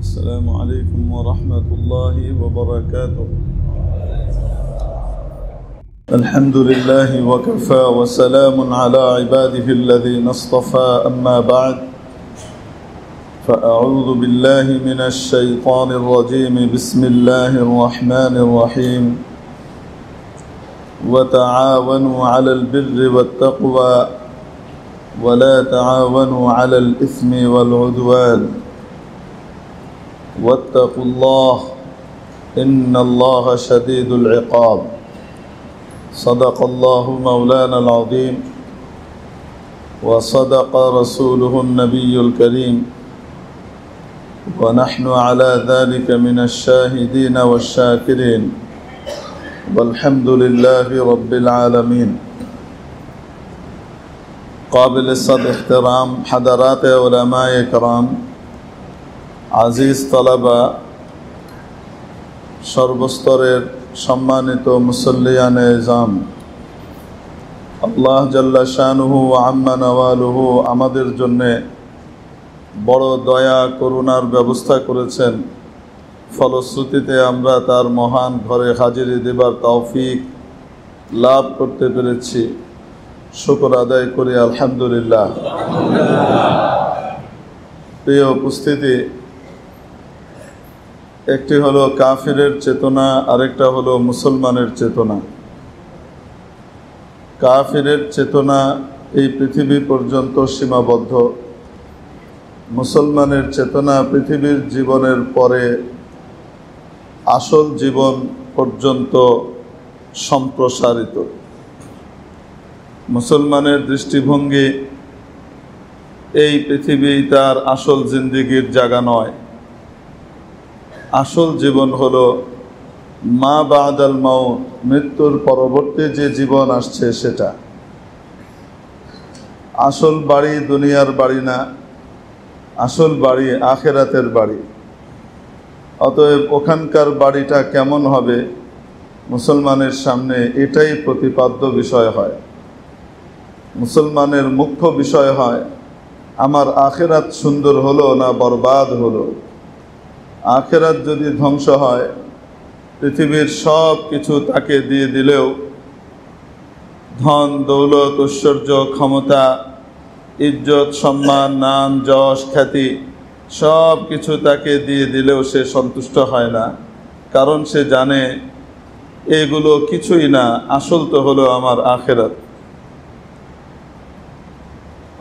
السلام عليكم ورحمة الله وبركاته. الحمد لله وكفى وسلام على عباده الذين اصطفى، أما بعد، فأعوذ بالله من الشيطان الرجيم. بسم الله الرحمن الرحيم. وتعاونوا على البر والتقوى ولا تعاونوا على الإثم والعدوان واتقوا الله إن الله شديد العقاب. صدق الله مولانا العظيم وصدق رسوله النبي الكريم، ونحن على ذلك من الشاهدين والشاكرين، والحمد لله رب العالمين. قابل الصد احترام حضرات علماء کرام، আজিজ তালাবা, সর্বস্তরের সম্মানিত মুসল্লিয়ানে ইজাম, আল্লাহ জাল্লা শানুহু ওয়া আম্মা নওয়ালুহু আমাদের জন্যে বড় দয়া করুণার ব্যবস্থা করেছেন। ফলশ্রুতিতে আমরা তার মহান ঘরে হাজিরি দেবার তৌফিক লাভ করতে পেরেছি। শুকর আদায় করি আলহামদুলিল্লাহ। প্রিয় উপস্থিতি, একটি হলো কাফিরের চেতনা, আরেকটা হলো মুসলমানের চেতনা। কাফিরের চেতনা এই পৃথিবী পর্যন্ত সীমাবদ্ধ, মুসলমানের চেতনা পৃথিবীর জীবনের পরে আসল জীবন পর্যন্ত সম্প্রসারিত। মুসলমানের দৃষ্টিভঙ্গি এই পৃথিবী তার আসল জিন্দেগির জায়গা নয়। আসল জীবন হলো মা বাদাল মাউত, মৃত্যুর পরবর্তী যে জীবন আসছে সেটা। আসল বাড়ি দুনিয়ার বাড়ি না, আসল বাড়ি আখেরাতের বাড়ি। অতএব ওখানকার বাড়িটা কেমন হবে মুসলমানের সামনে এটাই প্রতিপাদ্য বিষয় হয়। মুসলমানের মুখ্য বিষয় হয় আমার আখেরাত সুন্দর হলো না বরবাদ হলো। আখেরাত যদি ধ্বংস হয়, পৃথিবীর সব কিছু তাকে দিয়ে দিলেও, ধন দৌলত ঐশ্বর্য ক্ষমতা ইজ্জত সম্মান নাম যশ খ্যাতি সব কিছু তাকে দিয়ে দিলেও সে সন্তুষ্ট হয় না, কারণ সে জানে এগুলো কিছুই না, আসল তো হলো আমার আখেরাত।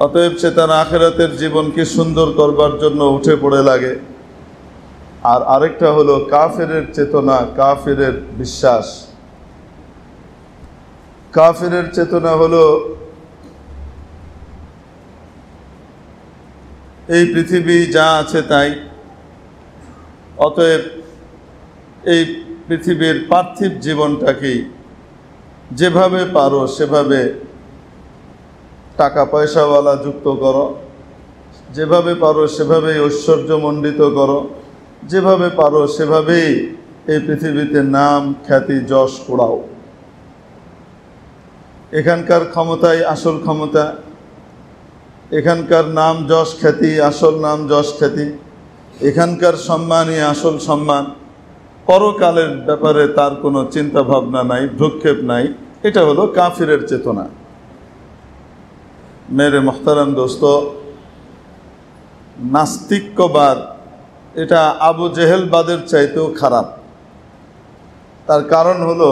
অতএব সে তার আখেরাতের জীবনকে সুন্দর করবার জন্য উঠে পড়ে লাগে। আর আরেকটা হলো কাফিরের চেতনা, কাফিরের বিশ্বাস। কাফিরের চেতনা হলো এই পৃথিবী যা আছে তাই, অতএব এই পৃথিবীর পার্থিব জীবনটাকেই যেভাবে পারো সেভাবে টাকা পয়সাওয়ালা যুক্ত করো, যেভাবে পারো সেভাবেই ঐশ্বর্যমণ্ডিত করো, যেভাবে পারো সেভাবেই এই পৃথিবীতে নাম খ্যাতি যশ কুড়াও। এখানকার ক্ষমতাই আসল ক্ষমতা, এখানকার নাম যশ খ্যাতি আসল নাম যশ খ্যাতি, এখানকার সম্মানই আসল সম্মান। পরকালের ব্যাপারে তার কোনো চিন্তা ভাবনা নাই, ভ্রুক্ষেপ নাই। এটা হলো কাফিরের চেতনা। মেরে মোহতারাম দোস্ত, নাস্তিক্যবাদ এটা আবু জেহেলবাদের চাইতেও খারাপ। তার কারণ হলো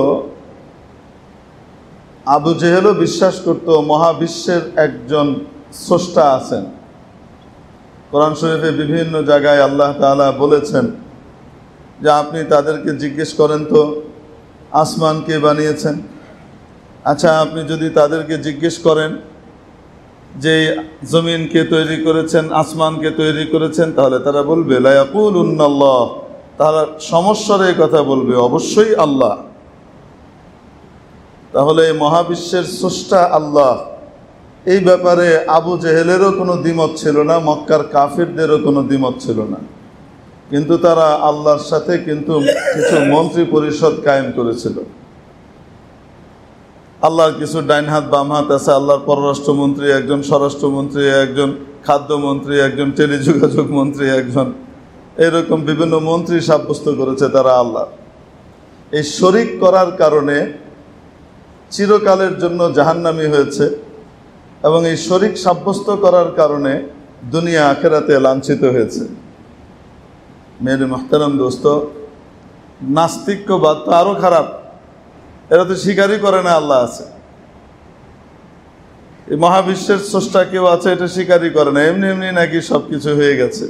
আবু জেহেলও বিশ্বাস করত মহাবিশ্বের একজন স্রষ্টা আছেন। কোরআন শরীফে বিভিন্ন জায়গায় আল্লাহ তাআলা বলেছেন যে আপনি তাদেরকে জিজ্ঞেস করেন তো আসমান কে বানিয়েছেন। আচ্ছা, আপনি যদি তাদেরকে জিজ্ঞেস করেন যে জমিনকে তৈরি করেছেন আসমানকে তৈরি করেছেন, তাহলে তারা বলবে লা ইয়াকুলুন্নাল্লাহ, তারা সমস্যার এই কথা বলবে অবশ্যই আল্লাহ। তাহলে মহাবিশ্বের স্রষ্টা আল্লাহ, এই ব্যাপারে আবু জেহেলেরও কোনো দ্বিমত ছিল না, মক্কার কাফিরদেরও কোনো দ্বিমত ছিল না। কিন্তু তারা আল্লাহর সাথে কিন্তু কিছু মন্ত্রী পরিষদ কায়েম করেছিল। আল্লাহর কিছু ডাইন হাত বাম হাত আছে। আল্লাহর পররাষ্ট্রমন্ত্রী একজন, স্বরাষ্ট্রমন্ত্রী একজন, খাদ্যমন্ত্রী একজন, টেলিযোগাযোগ মন্ত্রী একজন, এরকম বিভিন্ন মন্ত্রী সাব্যস্ত করেছে তারা আল্লাহ। এই শরিক করার কারণে চিরকালের জন্য জাহান্নামী হয়েছে এবং এই শরিক সাব্যস্ত করার কারণে দুনিয়া আখেরাতে লাঞ্ছিত হয়েছে। মেরে মুহতারাম দোস্ত, নাস্তিক্যবাদ তো আরও খারাপ। এরা তো স্বীকারই করে না আল্লাহ আছে। এই মহাবিশ্বের স্রষ্টা কেউ আছে এটা স্বীকারই করে না, এমনি এমনি নাকি সব কিছু হয়ে গেছে।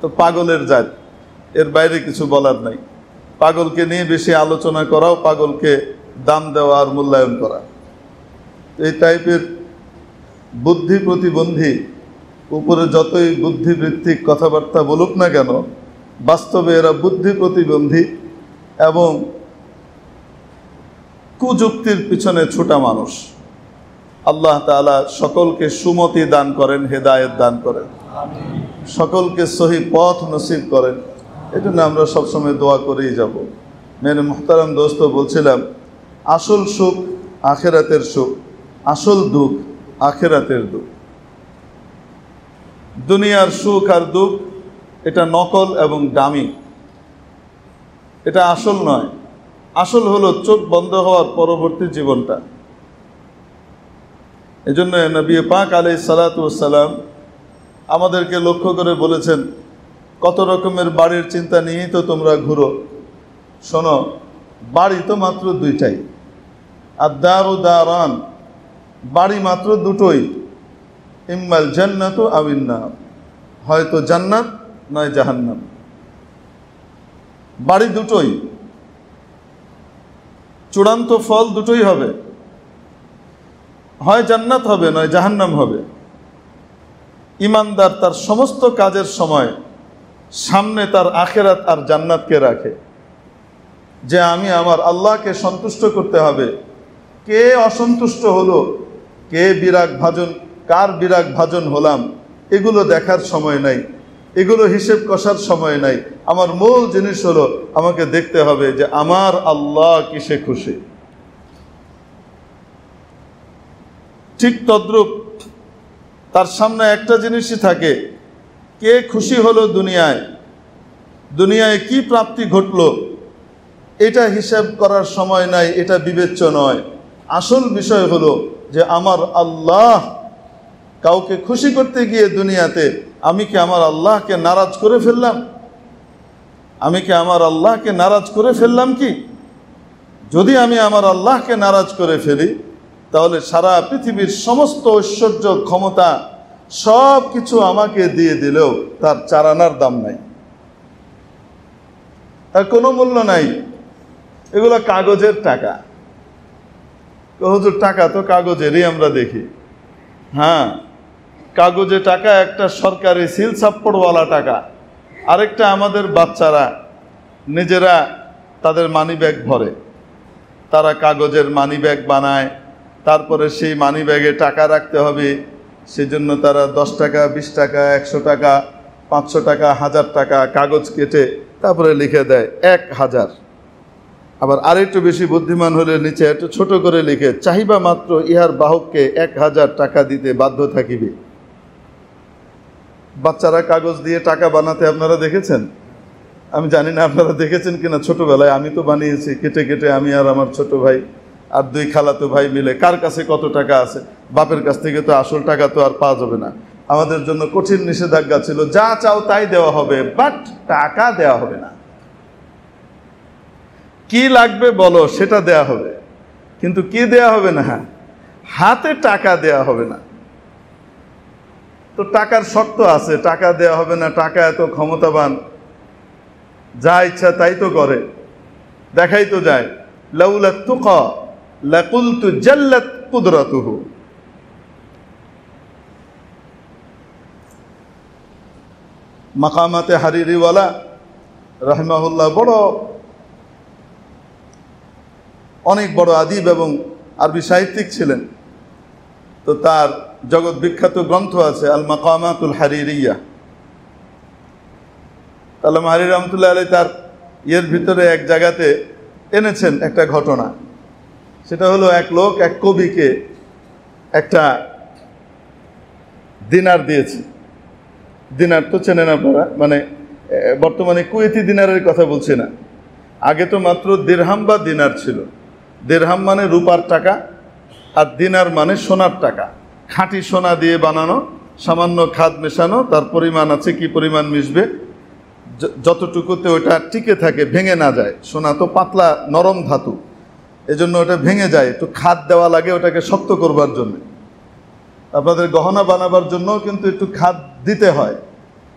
তো পাগলের জাত, এর বাইরে কিছু বলার নাই। পাগলকে নিয়ে বেশি আলোচনা করাও পাগলকে দাম দেওয়া আর মূল্যায়ন করা। এই টাইপের বুদ্ধি প্রতিবন্ধী উপরে যতই বুদ্ধিবৃত্তিক কথাবার্তা বলুক না কেন, বাস্তবে এরা বুদ্ধি প্রতিবন্ধী এবং কুযুক্তির পিছনে ছোটা মানুষ। আল্লাহ তাআলা সকলকে সুমতি দান করেন, হেদায়েত দান করেন, সকলকে সহি পথ নসিব করেন। এই জন্য আমরা সবসময় দোয়া করেই যাব। মেরে মুহতারাম দোস্ত, বলছিলাম আসল সুখ আখেরাতের সুখ, আসল দুঃখ আখেরাতের দুঃখ। দুনিয়ার সুখ আর দুঃখ এটা নকল এবং দামি, এটা আসল নয়। আসল হলো চোখ বন্ধ হওয়ার পরবর্তী জীবনটা। এজন্য নবী পাক আলাইহিস সালাতু ওয়াস সালাম আমাদেরকে লক্ষ্য করে বলেছেন, কত রকমের বাড়ির চিন্তা নিয়েই তো তোমরা ঘুরো। শোনো, বাড়ি তো মাত্র দুইটাই, আদ-দারু দারান, বাড়ি মাত্র দুটোই, ইম্মাল জান্নাতু আওয়ান নার, হয়তো জান্নাত নয় জাহান্নাম। বাড়ি দুটোই, চূড়ান্ত ফল দুটোই হবে, হয় জান্নাত হবে নয় জাহান্নাম হবে। ইমানদার তার সমস্ত কাজের সময় সামনে তার আখেরাত আর জান্নাতকে রাখে, যে আমি আমার আল্লাহকে সন্তুষ্ট করতে হবে। কে অসন্তুষ্ট হলো, কে বিরাগ ভাজন, কার বিরাগ ভাজন হলাম, এগুলো দেখার সময় নাই, এগুলো হিসেব কষার সময় নাই। আমার মূল জিনিস হলো আমাকে দেখতে হবে যে আমার আল্লাহ কিসে খুশি। ঠিক তদ্রূপ তার সামনে একটা জিনিসই থাকে, কে খুশি হলো দুনিয়ায়, দুনিয়ায় কি প্রাপ্তি ঘটলো, এটা হিসাব করার সময় নাই, এটা বিবেচ্য নয়। আসল বিষয় হলো যে আমার আল্লাহ, কাউকে খুশি করতে গিয়ে দুনিয়াতে আমি কি আমার আল্লাহকে নারাজ করে ফেললাম? আমি কি আমার আল্লাহকে নারাজ করে ফেললাম কি? যদি আমি আমার আল্লাহকে নারাজ করে ফেলি, তাহলে সারা পৃথিবীর সমস্ত ঐশ্বর্য ক্ষমতা সব কিছু আমাকে দিয়ে দিলেও তার চারানার দাম নাই, তার কোনো মূল্য নাই। এগুলো কাগজের টাকা। হুজুর, টাকা তো কাগজেরই আমরা দেখি। হ্যাঁ, কাগজে টাকা একটা সরকারি সিল ছাপ্পড়ওয়ালা টাকা, আরেকটা আমাদের বাচ্চারা নিজেরা তাদের মানি ব্যাগ ভরে, তারা কাগজের মানি ব্যাগ বানায়, তারপরে সেই মানি ব্যাগে টাকা রাখতে হবে, সেজন্য তারা 10 টাকা, 20 টাকা, 100 টাকা, 500 টাকা, 1000 টাকা কাগজ কেটে তারপরে লিখে দেয় 1000। আবার আরেকটু বেশি বুদ্ধিমান হলে নিচে একটু ছোট করে লিখে, চাহিবা মাত্র ইহার বাহককে 1000 টাকা দিতে বাধ্য থাকিবে। বাচ্চারা কাগজ দিয়ে টাকা বানাতে আপনারা দেখেছেন? আমি জানি না আপনারা দেখেছেন কিনা। ছোটবেলায় আমি তো বানিয়েছি, কেটে কেটে আমি আর আমার ছোট ভাই আর 2 খালাতো ভাই মিলে। কার কাছে কত টাকা আছে? বাপের কাছ থেকে তো আসল টাকা তো আর পাওয়া যাবে না। আমাদের জন্য কঠিন নিষেধাজ্ঞা ছিল, যা চাও তাই দেওয়া হবে, বাট টাকা দেওয়া হবে না। কি লাগবে বলো, সেটা দেয়া হবে, কিন্তু কি দেয়া হবে না? হাতে টাকা দেয়া হবে না। তো টাকার শক্ত আছে, টাকা দেয়া হবে না। টাকা এত ক্ষমতাবান, যা ইচ্ছা তাই তো করে, দেখাই তো যায়। লাউলা তুকা লাকুলতু জাল্লাত কুদরাতুহু। মাকামাতে হারিরিওয়ালা রাহিমাহুল্লাহ অনেক বড় আদিব এবং আরবি সাহিত্যিক ছিলেন। তো তার জগৎ বিখ্যাত গ্রন্থ আছে আল মাকামাতুল হারিরিয়া। আল্লামা হারিরি রহমতুল্লাহ আলাইহি তার ভিতরে এক জায়গাতে এনেছেন একটা ঘটনা। সেটা হলো, এক লোক এক কবিকে একটা দিনার দিয়েছে। দিনার তো চেনেন আপনারা, মানে বর্তমানে কুয়েতি দিনারের কথা বলছি না, আগে তো মাত্র দিরহাম বা দিনার ছিল। দিরহাম মানে রূপার টাকা, আর দিনার মানে সোনার টাকা। খাঁটি সোনা দিয়ে বানানো, সামান্য খাদ মেশানো, তার পরিমাণ আছে, কি পরিমাণ মিশবে, যতটুকুতে ওটা টিকে থাকে, ভেঙে না যায়। সোনা তো পাতলা নরম ধাতু, এজন্য ওটা ভেঙে যায়, একটু খাদ দেওয়া লাগে ওটাকে শক্ত করবার জন্য। আপনাদের গহনা বানাবার জন্য কিন্তু একটু খাদ দিতে হয়,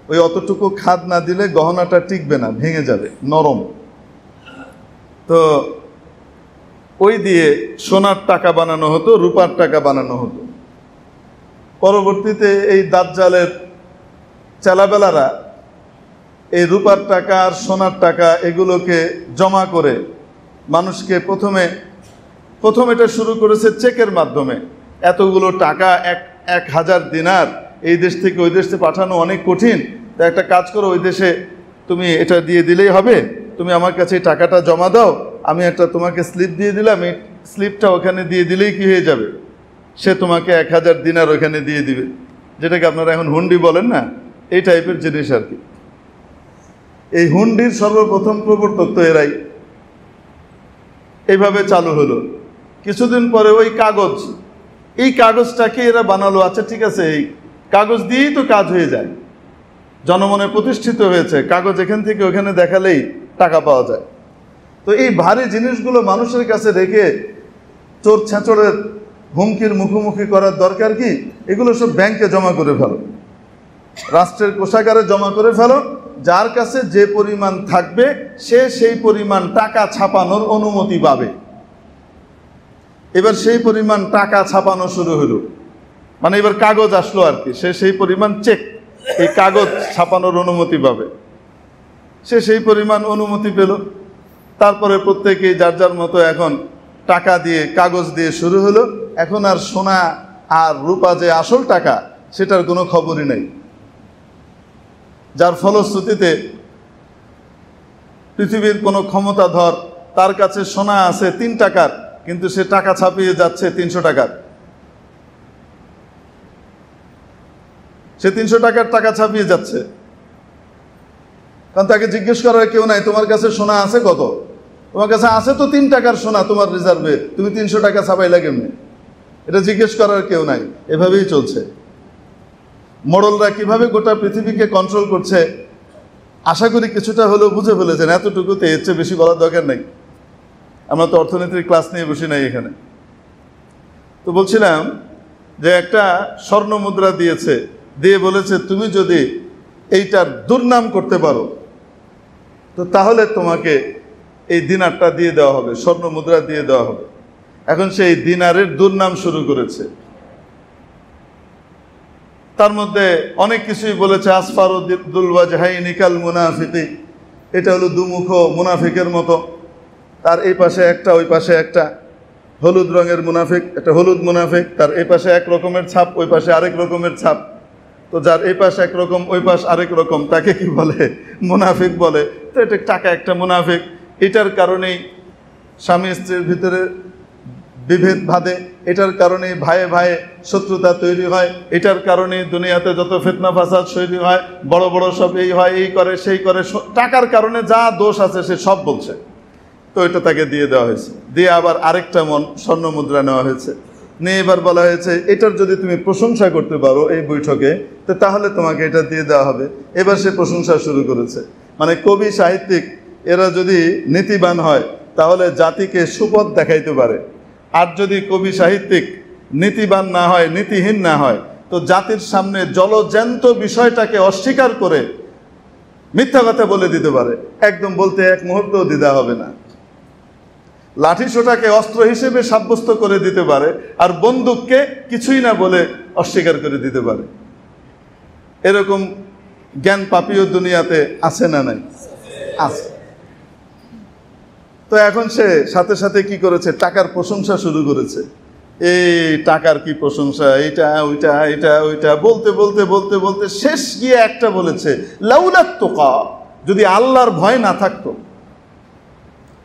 ওই অতটুকু খাদ না দিলে গহনাটা টিকবে না, ভেঙে যাবে, নরম। তো ওই দিয়ে সোনার টাকা বানানো হতো, রূপার টাকা বানানো হতো। পরবর্তীতে এই দাজ্জালের চেলাবেলারা এই রূপার টাকা আর সোনার টাকা এগুলোকে জমা করে মানুষকে প্রথমে এটা শুরু করেছে চেকের মাধ্যমে। এতগুলো টাকা, 1000 দিনার এই দেশ থেকে ওই দেশে পাঠানো অনেক কঠিন, তা একটা কাজ করো, ওই দেশে তুমি এটা দিয়ে দিলেই হবে, তুমি আমার কাছে এই টাকাটা জমা দাও, আমি একটা তোমাকে স্লিপ দিয়ে দিলাম, এই স্লিপটা ওখানে দিয়ে দিলেই কি হয়ে যাবে, সে তোমাকে 1000 দিনার ওখানে দিয়ে দিবে, যেটাকে আপনারা এখন হুন্ডি বলেন না, এই টাইপের জিনিস আর কি। এই হুন্ডির সর্বপ্রথম প্রবর্তক তো এরাই। এইভাবে চালু হলো। কিছুদিন পরে ওই কাগজ, এই কাগজটাকে এরা বানালো, আচ্ছা ঠিক আছে, এই কাগজ দিয়েই তো কাজ হয়ে যায়, জনমনে প্রতিষ্ঠিত হয়েছে, কাগজ এখান থেকে ওখানে দেখালেই টাকা পাওয়া যায়। তো এই ভারী জিনিসগুলো মানুষের কাছে রেখে চোর ছেঁচড়ের হুমকির মুখোমুখি করার দরকার কি? এগুলো সব ব্যাংকে জমা করে ফেলো, রাষ্ট্রের কোষাগারে জমা করে ফেলো, যার কাছে যে পরিমাণ থাকবে সে সেই পরিমাণ টাকা ছাপানোর অনুমতি পাবে। এবার সেই পরিমাণ টাকা ছাপানো শুরু হলো, মানে এবার কাগজ আসলো আর কি, সে সেই পরিমাণ চেক, এই কাগজ ছাপানোর অনুমতি পাবে, সে সেই পরিমাণ অনুমতি পেল। তারপরে প্রত্যেকেই যার যার মতো এখন টাকা দিয়ে, কাগজ দিয়ে শুরু হলো। এখন আর সোনা আর রূপা যে আসল টাকা, সেটার কোনো খবরই নেই। যার ফলশ্রুতিতে পৃথিবীর কোনো ক্ষমতাধর, তার কাছে সোনা আছে 3 টাকার, কিন্তু সে টাকা ছাপিয়ে যাচ্ছে 300 টাকার। সে 300 টাকার টাকা ছাপিয়ে যাচ্ছে, কারণ তাকে জিজ্ঞেস করার কেউ নাই, তোমার কাছে সোনা আছে কত? তোমার কাছে আছে তো 3 টাকার সোনা তোমার রিজার্ভে, তুমি 300 টাকা ছাপাইলা কেমনে? এটা জিজ্ঞেস করার কেউ নাই। এভাবেই চলছে। মোড়লরা কিভাবে গোটা পৃথিবীকে কন্ট্রোল করছে আশা করি কিছুটা হলেও বুঝে ফেলেছেন। এতটুকুতে এর চেয়ে বেশি বলার দরকার নেই, আমরা তো অর্থনীতির ক্লাস নিয়ে বসি নাই এখানে। তো বলছিলাম যে একটা স্বর্ণ মুদ্রা দিয়েছে, দিয়ে বলেছে তুমি যদি এইটার দুর্নাম করতে পারো তো তাহলে তোমাকে এই দিনারটা দিয়ে দেওয়া হবে, স্বর্ণ মুদ্রা দিয়ে দেওয়া হবে। এখন সেই দিনারের দুর্নাম শুরু করেছে। তার মধ্যে অনেক কিছুই বলেছে, আসফারুদ্দুল ওয়াজহাইনি কাল মুনাফিকি, এটা হলো দুমুখ মুনাফিকের মতো, তার এই পাশে একটা ওই পাশে একটা, হলুদ রঙের মুনাফিক, একটা হলুদ মুনাফিক, তার এই পাশে এক রকমের ছাপ, ওই পাশে আরেক রকমের ছাপ। তো যার এই পাশ একরকম ওই পাশ আরেক রকম, তাকে কি বলে? মুনাফিক বলে। তো এটা টাকা একটা মুনাফিক। এটার কারণেই স্বামী স্ত্রীর ভিতরে বিভেদ বাধে, এটার কারণে ভাইয়ে ভাইয়ে শত্রুতা তৈরি হয়, এটার কারণে দুনিয়াতে যত ফিতনা ফাসাদ তৈরি হয়, বড় বড় সব এই হয়, এই করে সেই করে, টাকার কারণে যা দোষ আছে সে সব বলছে। তো এটা তাকে দিয়ে দেওয়া হয়েছে। দিয়ে আবার আরেকটা স্বর্ণ মুদ্রা নেওয়া হয়েছে, নিয়ে এবার বলা হয়েছে এটার যদি তুমি প্রশংসা করতে পারো এই বৈঠকে, তো তাহলে তোমাকে এটা দিয়ে দেওয়া হবে। এবার সে প্রশংসা শুরু করেছে। মানে কবি সাহিত্যিক এরা যদি নীতিবান হয় তাহলে জাতিকে সুপথ দেখাইতে পারে, আর যদি কবি সাহিত্যিক নীতিবান না হয়, নীতিহীন না হয়, তো জাতির সামনে জলজ্যান্ত বিষয়টাকে অস্বীকার করে মিথ্যা কথা বলে দিতে পারে, একদম বলতে এক মুহূর্তও দ্বিধা হবে না। লাঠি সোটাকে অস্ত্র হিসেবে সাব্যস্ত করে দিতে পারে, আর বন্দুককে কিছুই না বলে অস্বীকার করে দিতে পারে। এরকম জ্ঞান পাপীয় দুনিয়াতে আছে না নাই? আছে। তো এখন সে সাথে সাথে কি করেছে? টাকার প্রশংসা শুরু করেছে। এই টাকার কি প্রশংসা, এইটা ওইটা এটা ওইটা বলতে বলতে বলতে বলতে শেষ গিয়ে একটা বলেছে, লাউলাত তুকা, যদি আল্লাহর ভয় না থাকতো,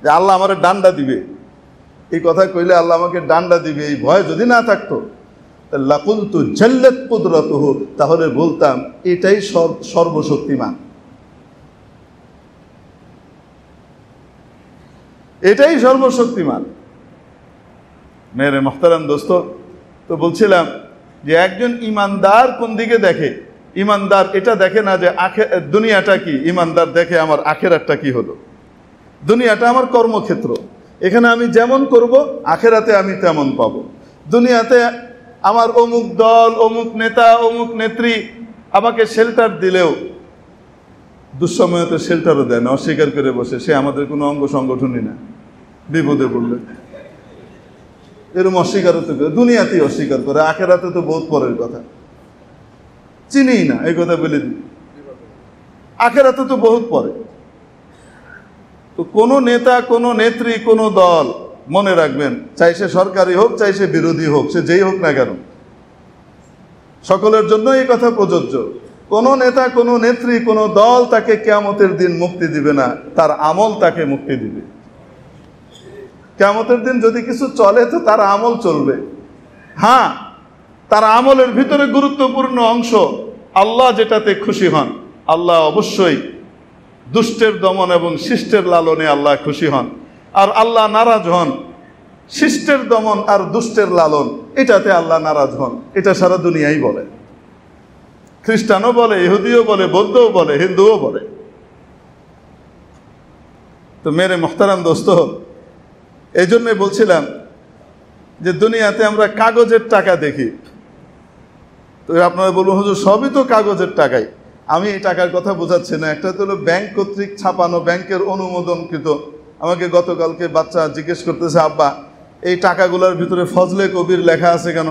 যে আল্লাহ আমারে ডান্ডা দিবে, এই কথা কইলে আল্লাহ আমাকে ডান্ডা দিবে, এই ভয় যদি না থাকতো, লাকুলতু জাল্লাত কুদরাতুহু, তাহলে বলতাম এটাই সর্বশক্তিমান। এটাই সর্বশক্তিমান। মেরে মুহতারাম দোস্ত, তো বলছিলাম যে একজন ইমানদার কোন দিকে দেখে? ইমানদার এটা দেখে না যে দুনিয়াটা কি, ইমানদার দেখে আমার আখেরাতটা কি হলো। দুনিয়াটা আমার কর্মক্ষেত্র, এখানে আমি যেমন করব আখেরাতে আমি তেমন পাব। দুনিয়াতে আমার অমুক দল, অমুক নেতা, অমুক নেত্রী আমাকে শেল্টার দিলেও দুঃসময়তে শেল্টারও দেয় না, অস্বীকার করে বসে, সে আমাদের কোনো অঙ্গ সংগঠনই না। বিপদে পড়লে এরকম অস্বীকারতা করে, দুনিয়াতেই অস্বীকার করে, আখেরাতে তো বহুত পরের কথা, চিনি না, এই কথা বলে দিই, আখেরাতে তো বহুত পরে। তো কোনো নেতা, কোনো নেত্রী, কোনো দল, মনে রাখবেন, চাই সে সরকারি হোক, চাই সে বিরোধী হোক, সে যেই হোক না কেন, সকলের জন্য এই কথা প্রযোজ্য। কোনো নেতা, কোনো নেত্রী, কোনো দল তাকে কিয়ামতের দিন মুক্তি দিবে না, তার আমল তাকে মুক্তি দিবে। কিয়ামতের দিন যদি কিছু চলে তো তার আমল চলবে। হ্যাঁ, তার আমলের ভিতরে গুরুত্বপূর্ণ অংশ, আল্লাহ যেটাতে খুশি হন, আল্লাহ অবশ্যই দুষ্টের দমন এবং শিষ্টের লালনে আল্লাহ খুশি হন। আর আল্লাহ নারাজ হন শিষ্টের দমন আর দুষ্টের লালন, এটাতে আল্লাহ নারাজ হন। এটা সারা দুনিয়াই বলে, খ্রিস্টানও বলে, ইহুদিও বলে, বৌদ্ধও বলে, হিন্দুও বলে। তো মেরে মুহতারাম দোস্ত, এই জন্যই বলছিলাম যে দুনিয়াতে আমরা কাগজের টাকা দেখি। তো আপনারা বলুন, হুজুর সবই তো কাগজের টাকাই। আমি এই টাকার কথা বোঝাচ্ছি না, একটা তো হলো ব্যাংক কর্তৃক ছাপানো, ব্যাংকের অনুমোদনকৃত। আমাকে গতকালকে বাচ্চা জিজ্ঞেস করতেছে, আব্বা এই টাকাগুলোর ভিতরে ফজলে কবির লেখা আছে কেন?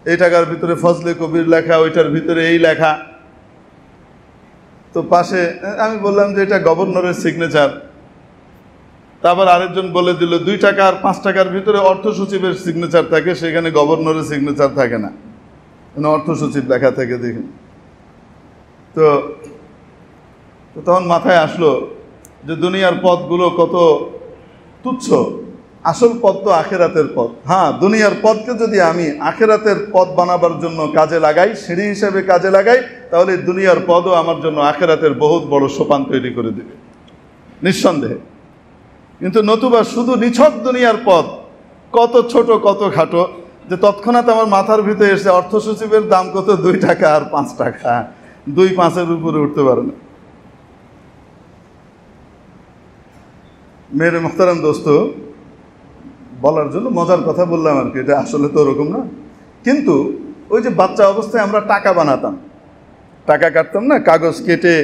এই টাকার ভিতরে ফজলে কবির লেখা, ওইটার ভিতরে এই লেখা। তো পাশে আমি বললাম যে এটা গভর্নরের সিগনেচার। তারপর আরেকজন বলে দিল 2 টাকা আর 5 টাকার ভিতরে অর্থ সচিবের সিগনেচার থাকে, সেখানে গভর্নরের সিগনেচার থাকে না, অর্থ সচিব লেখা থাকে। দেখেন তো তখন মাথায় আসলো যে দুনিয়ার পথগুলো কত তুচ্ছ, আসল পথ তো আখেরাতের পথ। হ্যাঁ, দুনিয়ার পথকে যদি আমি আখেরাতের পথ বানাবার জন্য কাজে লাগাই, সিঁড়ি হিসেবে কাজে লাগাই, তাহলে দুনিয়ার পথও আমার জন্য আখেরাতের বহুত বড় সোপান তৈরি করে দেবে, নিঃসন্দেহে। কিন্তু নতুবা শুধু নিছক দুনিয়ার পথ কত ছোট, কত খাটো, যে তৎক্ষণাৎ আমার মাথার ভিতরে এসে অর্থ সচিবের দাম কত, 2 টাকা আর 5 টাকা, 2-5-এর উপরে উঠতে পারে না। মেরে মুহতারাম দোস্ত, বলার জন্য মজার কথা বললাম আর কি, এটা আসলে তো ওরকম না। কিন্তু ওই যে বাচ্চা অবস্থায় আমরা টাকা বানাতাম, টাকা কাটতাম না, কাগজ কেটে,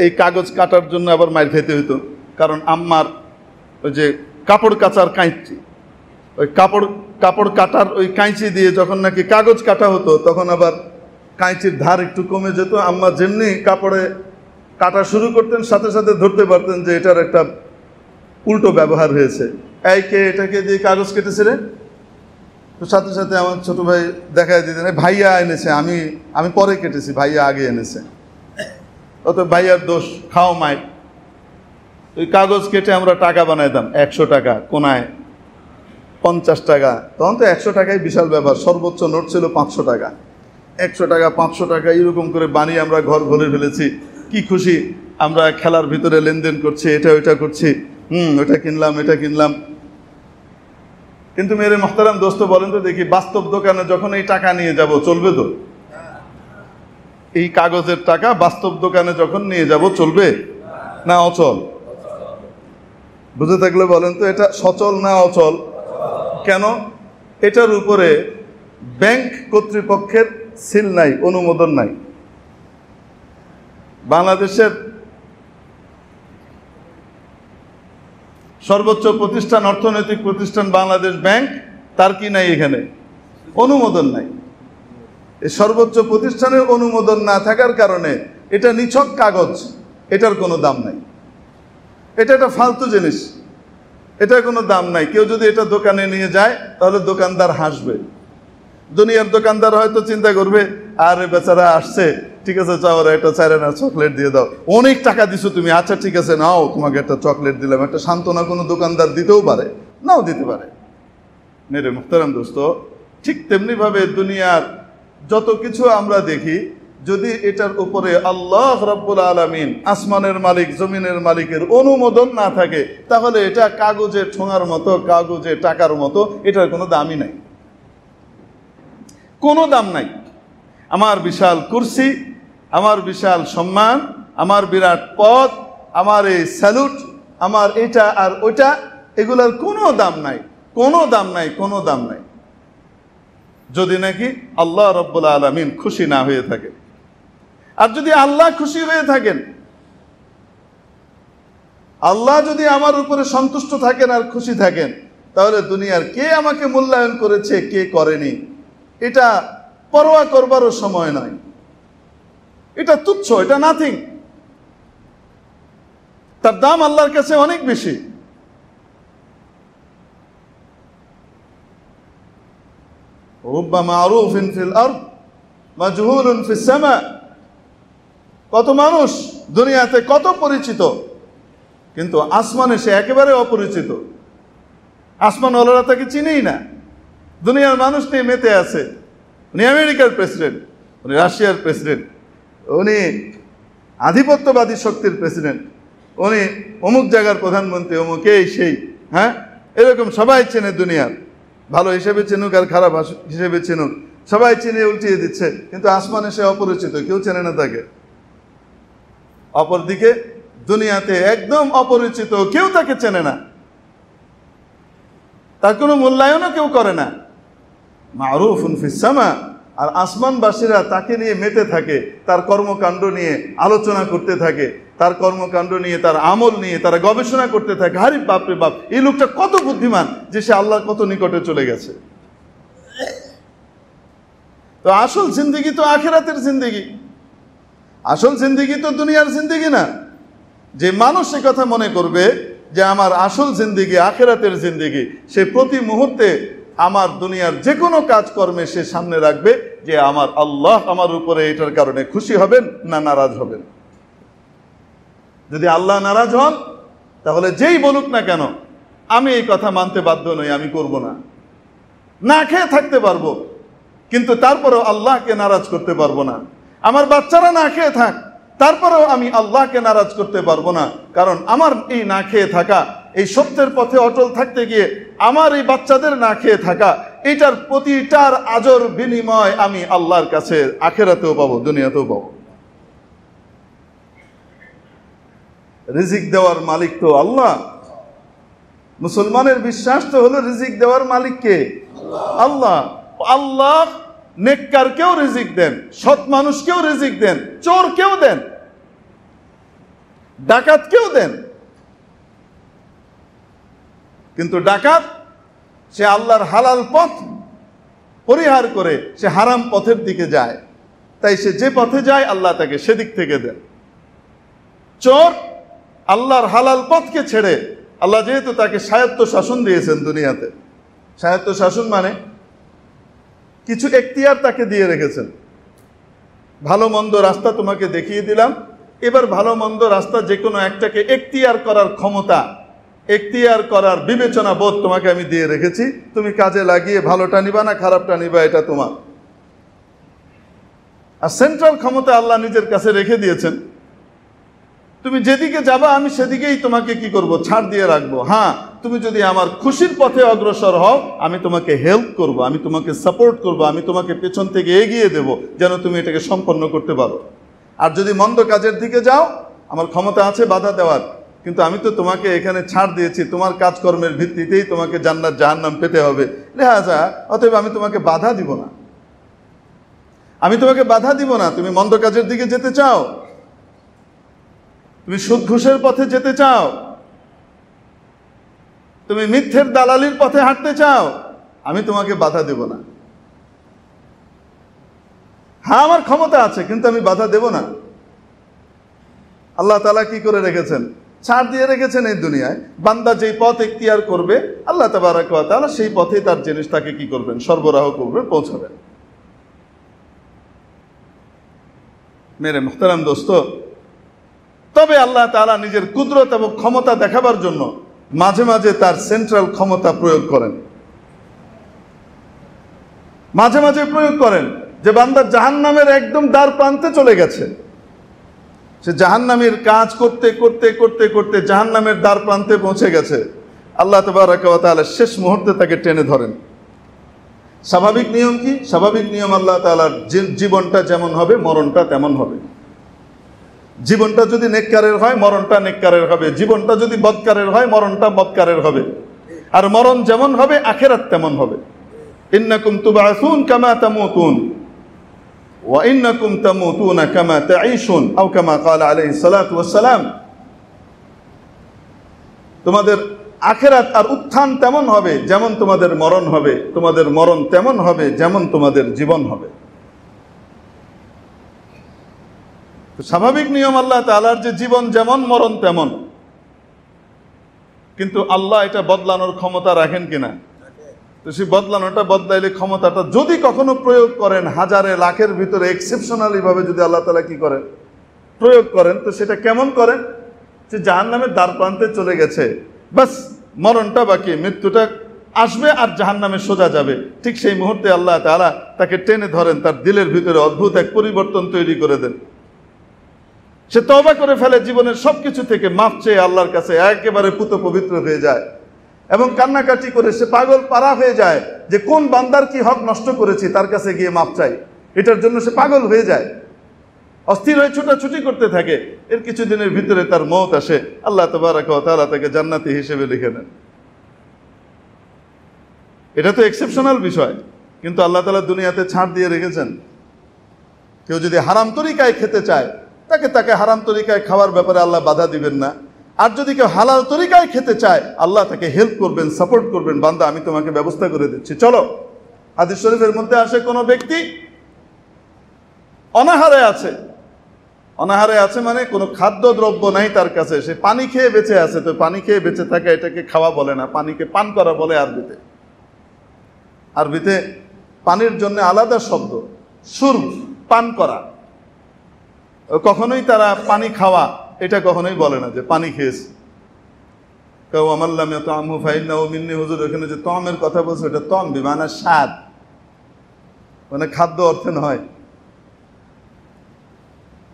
এই কাগজ কাটার জন্য আবার মাইর খেতে হইতো, কারণ আম্মার ওই যে কাপড় কাচার কাঁচি, ওই কাপড় কাটার ওই কাঁচি দিয়ে যখন নাকি কাগজ কাটা হতো, তখন আবার কাঁচির ধার একটু কমে যেত। আম্মা যেমনি কাপড়ে কাটা শুরু করতেন, সাথে সাথে ধরতে পারতেন যে এটার একটা উল্টো ব্যবহার হয়েছে। কে এটাকে দিয়ে কাগজ কেটেছে, তো সাথে সাথে আমার ছোট ভাই দেখায় দিতেন, ভাইয়া এনেছে, আমি পরে কেটেছি, ভাইয়া আগে এনেছে। অত ভাইয়ার দোষ, খাও মাই। ওই কাগজ কেটে আমরা টাকা বানাইতাম, 100 টাকা, কোনায় 50 টাকা। তখন তো 100 টাকাই বিশাল ব্যাপার, সর্বোচ্চ নোট ছিল 500 টাকা। 100 টাকা, 500 টাকা এরকম করে বানিয়ে আমরা ঘর ভরে ফেলেছি। কি খুশি, আমরা খেলার ভিতরে লেনদেন করছি, এটা ওইটা করছি, ওইটা কিনলাম, এটা কিনলাম। কিন্তু মেরে মুহতারাম দোস্ত, বলেন তো দেখি, বাস্তব দোকানে যখন এই টাকা নিয়ে যাব, চলবে তো? এই কাগজের টাকা বাস্তব দোকানে যখন নিয়ে যাব, চলবে না অচল? বুঝে থাকলে বলেন তো, এটা সচল না অচল? কেন? এটার উপরে ব্যাংক কর্তৃপক্ষের সিল নাই, অনুমোদন নাই। বাংলাদেশের সর্বোচ্চ প্রতিষ্ঠান, অর্থনৈতিক প্রতিষ্ঠান বাংলাদেশ ব্যাংক, তার কি নাই এখানে? অনুমোদন নাই। এই সর্বোচ্চ প্রতিষ্ঠানের অনুমোদন না থাকার কারণে এটা নিছক কাগজ, এটার কোনো দাম নাই। এটা একটা ফালতু জিনিস, এটার কোনো দাম নাই। কেউ যদি এটা দোকানে নিয়ে যায়, তাহলে দোকানদার হাসবে। দুনিয়ার দোকানদার হয়তো চিন্তা করবে, আরে বেচারা আসছে, ঠিক আছে, চাও একটা 4 আনার চকলেট দিয়ে দাও, অনেক টাকা দিছো তুমি, আচ্ছা ঠিক আছে নাও, তোমাকে একটা চকলেট দিলাম। একটা সান্ত্বনা কোনো দোকানদার দিতেও পারে, নাও দিতে পারে। মেরে মুহতারাম দোস্ত, ঠিক তেমনিভাবে দুনিয়ার যত কিছু আমরা দেখি, যদি এটার উপরে আল্লাহ রাব্বুল আলামিন আসমানের মালিক জমিনের মালিকের অনুমোদন না থাকে, তাহলে এটা কাগজে ঠোঙার মতো, কাগজে টাকার মতো, এটার কোনো দামই নাই, কোনো দাম নাই। আমার বিশাল কুরসি, আমার বিশাল সম্মান, আমার বিরাট পদ, আমার এই স্যালুট, আমার এটা আর ওইটা, এগুলার কোনো দাম নাই, কোনো দাম নাই, কোনো দাম নাই, যদি নাকি আল্লাহ রাব্বুল আলামিন খুশি না হয়ে থাকে। আর যদি আল্লাহ খুশি হয়ে থাকেন, আল্লাহ যদি আমার উপরে সন্তুষ্ট থাকেন আর খুশি থাকেন, তাহলে দুনিয়ার কে আমাকে মূল্যায়ন করেছে কে করেনি এটা পরোয়া করবারও সময় নয়। এটা তুচ্ছ, এটা নাথিং। তার দাম আল্লাহর কাছে অনেক বেশি। রুব্বা মারুফিন ফিল আরদ মাজহুলুন ফিস সামা। কত মানুষ দুনিয়াতে কত পরিচিত, কিন্তু আসমানে সে একেবারে অপরিচিত। আসমানওয়ালারা তাকে চিনেই না। দুনিয়ার মানুষ নিয়ে মেতে আছে, উনি আমেরিকার প্রেসিডেন্ট, উনি রাশিয়ার প্রেসিডেন্ট, উনি আধিপত্যবাদী শক্তির প্রেসিডেন্ট, উনি অমুক জায়গার প্রধানমন্ত্রী, অমুক এই সেই, হ্যাঁ, এরকম সবাই চেনে। দুনিয়ার ভালো হিসেবে চিনুক আর খারাপ হিসেবে চিনুক, সবাই চিনে উল্টিয়ে দিচ্ছে, কিন্তু আসমানে সে অপরিচিত, কেউ চেনে না তাকে। অপরদিকে দুনিয়াতে একদম অপরিচিত, কেউ তাকে চেনে না, তার কোনো মূল্যায়নও কেউ করে না। মারুফুন ফিস সামা। আর আসমানবাসীরা তাকে নিয়ে মেতে থাকে, তার কর্মকাণ্ড নিয়ে আলোচনা করতে থাকে, তার কর্মকাণ্ড নিয়ে, তার আমল নিয়ে তারা গবেষণা করতে থাকে। আরে বাপরে বাপ, এই লোকটা কত বুদ্ধিমান যে সে আল্লাহর কত নিকটে চলে গেছে। তো আসল জিন্দেগি তো আখিরাতের জিন্দেগি, আসল জিন্দেগি তো দুনিয়ার জিন্দেগি না। যে মানুষ এ কথা মনে করবে যে আমার আসল জিন্দেগি আখিরাতের জিন্দেগি, সে প্রতি মুহূর্তে আমার দুনিয়ার যে কোনো কাজকর্মে সে সামনে রাখবে যে আমার আল্লাহ আমার উপরে এটার কারণে খুশি হবেন না নারাজ হবেন। যদি আল্লাহ নারাজ হন, তাহলে যেই বলুক না কেন আমি এই কথা মানতে বাধ্য নই, আমি করব না। না খেয়ে থাকতে পারবো, কিন্তু তারপরেও আল্লাহকে নারাজ করতে পারবো না। আমার বাচ্চারা না খেয়ে থাক, তারপরেও আমি আল্লাহকে নারাজ করতে পারবো না। কারণ আমার এই না খেয়ে থাকা, এই সত্যের পথে অটল থাকতে গিয়ে আমার এই বাচ্চাদের না খেয়ে থাকা, এটার প্রতিটার আজর বিনিময় আমি আল্লাহর কাছে আখিরাতেও পাবো, দুনিয়াতেও পাবো। রিজিক দেওয়ার মালিক তো আল্লাহ। মুসলমানের বিশ্বাস তো হলো রিজিক দেওয়ার মালিক কে? আল্লাহ। আল্লাহ নেককারকেও রিজিক দেন, সৎ মানুষকেও রিজিক দেন, চোরকেও দেন, ডাকাতকেও দেন। কিন্তু ডাকাত সে আল্লাহর হালাল পথ পরিহার করে সে হারাম পথের দিকে যায়, তাই সে যে পথে যায় আল্লাহ তাকে সেদিক থেকে দেন। চোর আল্লাহর হালাল পথকে ছেড়ে, আল্লাহ যেহেতু তাকে স্বায়ত্ত শাসন দিয়েছেন দুনিয়াতে, স্বায়ত্ত শাসন মানে কিছু এখতিয়ার তাকে দিয়ে রেখেছেন। ভালো মন্দ রাস্তা তোমাকে দেখিয়ে দিলাম, এবার ভালো মন্দ রাস্তা যে কোনো একটাকে এখতিয়ার করার ক্ষমতা, এখতিয়ার করার বিবেচনা বোধ তোমাকে আমি দিয়ে রেখেছি। তুমি কাজে লাগিয়ে ভালোটা নিবা না খারাপটা নিবা, এটা তোমার। আর সেন্ট্রাল ক্ষমতা আল্লাহ নিজের কাছে রেখে দিয়েছেন। তুমি যেদিকে যাবা আমি সেদিকেই তোমাকে কি করব, ছাড় দিয়ে রাখবো। হ্যাঁ, তুমি যদি আমার খুশির পথে অগ্রসর হও, আমি তোমাকে হেল্প করব, আমি তোমাকে সাপোর্ট করব, আমি তোমাকে পেছন থেকে এগিয়ে দেব যেন তুমি এটাকে সম্পন্ন করতে পারো। আর যদি মন্দ কাজের দিকে যাও, আমার ক্ষমতা আছে বাধা দেওয়ার, কিন্তু আমি তো তোমাকে এখানে ছাড় দিয়েছি, তোমার কাজকর্মের ভিত্তিতেই তোমাকে জান্নাত জাহান্নাম পেতে হবে, লিহাজা অতএব আমি তোমাকে বাধা দিব না, আমি তোমাকে বাধা দিব না। তুমি মন্দ কাজের দিকে যেতে চাও, তুমি সুদ ঘুষের পথে যেতে চাও, তুমি মিথ্যের দালালির পথে হাঁটতে চাও, আমি তোমাকে বাধা দেব না। হ্যাঁ, আমার ক্ষমতা আছে, কিন্তু আমি বাধা দেব না। আল্লাহ তাআলা কি করে রেখেছেন? ছাড় দিয়ে রেখেছেন এই দুনিয়ায়। বান্দা যেই পথ এখতিয়ার করবে, আল্লাহ তাবারাক ওয়া তাআলা সেই পথে তার জিনিস তাকে কি করবেন, সরবরাহ করবেন, পৌঁছাবেন। মেরে মুহতারাম দোস্ত, তবে আল্লাহ তাআলা নিজের কুদরত এবং ক্ষমতা দেখাবার জন্য মাঝে মাঝে তার সেন্ট্রাল ক্ষমতা প্রয়োগ করেন, মাঝে মাঝে প্রয়োগ করেন। যে বান্দা জাহান্নামের একদম দ্বার প্রান্তে চলে গেছে, সে জাহান্নামের কাজ করতে করতে করতে করতে জাহান্নামের দ্বার প্রান্তে পৌঁছে গেছে, আল্লাহ তাবারাকা ওয়া তাআলা শেষ মুহূর্তে তাকে টেনে ধরেন। স্বাভাবিক নিয়ম কি? স্বাভাবিক নিয়ম আল্লাহ তাআলার জীবনটা যেমন হবে মরণটা তেমন হবে। জীবনটা যদি নেককারের হয় মরণটা নেককারের হবে, জীবনটা যদি বদকারের হয় মরণটা বদকারের হবে। আর মরণ যেমন হবে আখিরাত তেমন হবে। ইন্নাকুম তুবআসুন কামা তামুতুন ওয়া ইন্নাকুম তামুতুনা কামা তাঈশুন আও কামা ক্বালা আলাইহিস সালাতু ওয়াস সালাম। তোমাদের আখিরাত আর উত্থান তেমন হবে যেমন তোমাদের মরণ হবে, তোমাদের মরণ তেমন হবে যেমন তোমাদের জীবন হবে। স্বাভাবিক নিয়ম আল্লাহ তাআলার যে জীবন যেমন মরণ তেমন, কিন্তু আল্লাহ এটা বদলানোর ক্ষমতা রাখেন কিনা? তো সেই বদলানোটা বদলাইলে ক্ষমতাটা যদি কখনো প্রয়োগ করেন, হাজারে লাখের ভিতরে এক্সেপশনালি ভাবে যদি আল্লাহ তাআলা কি করেন, প্রয়োগ করেন, তো সেটা কেমন করেন? যে জাহান্নামের দ্বার প্রান্তে চলে গেছে, বাস মরণটা বাকি, মৃত্যুটা আসবে আর জাহান্নামে সোজা যাবে, ঠিক সেই মুহূর্তে আল্লাহ তাআলা তাকে টেনে ধরেন, তার দিলের ভিতরে অদ্ভুত এক পরিবর্তন তৈরি করে দেন। সে তওবা করে ফেলে, জীবনের সবকিছু থেকে মাফ চেয়ে আল্লাহর কাছে একেবারে পুত পবিত্র হয়ে যায় এবং কান্নাকাটি করে সে পাগল পারা হয়ে যায় যে কোন বান্দার কি হক নষ্ট করেছি, তার কাছে গিয়ে মাফ চাই। এটার জন্য সে পাগল হয়ে যায়, অস্থির হয়ে ছুটাছুটি করতে থাকে। এর কিছুদিনের ভিতরে তার মওত আসে, আল্লাহ তাবারাকা ওয়া তাআলা তাকে জান্নাতি হিসেবে লিখে নেন। এটা তো এক্সেপশনাল বিষয়, কিন্তু আল্লাহ তাআলা দুনিয়াতে ছাড় দিয়ে রেখেছেন। কেউ যদি হারাম তরিকায় খেতে চায় তাকে হারাম তরিকায় খাওয়ার ব্যাপারে আল্লাহ বাধা দিবেন না। আর যদি কেউ হালাল তরিকায় খেতে চায় আল্লাহ তাকে হেল্প করবেন, সাপোর্ট করবেন, বান্দা আমি তোমাকে ব্যবস্থা করে দিচ্ছি, চলো। হাদিস শরীফের মধ্যে আসে কোনো ব্যক্তি অনাহারে আছে, অনাহারে আছে মানে কোনো খাদ্য দ্রব্য নাই তার কাছে, সে পানি খেয়ে বেঁচে আছে। তো পানি খেয়ে বেঁচে থাকা এটাকে খাওয়া বলে না, পানিকে পান করা বলে আরবিতে। আরবিতে পানির জন্য আলাদা শব্দ, শুরব, পান করা। কখনোই তারা পানি খাওয়া এটা কখনোই বলে না যে পানি খেয়েছে। কেউ আমাল্লাম তামহু ফাইন্নাহু মিন্নি, হুজুর এখানে যে তমের কথা বলছে এটা তম বিমানা স্বাদ, মানে খাদ্য অর্থে নয়।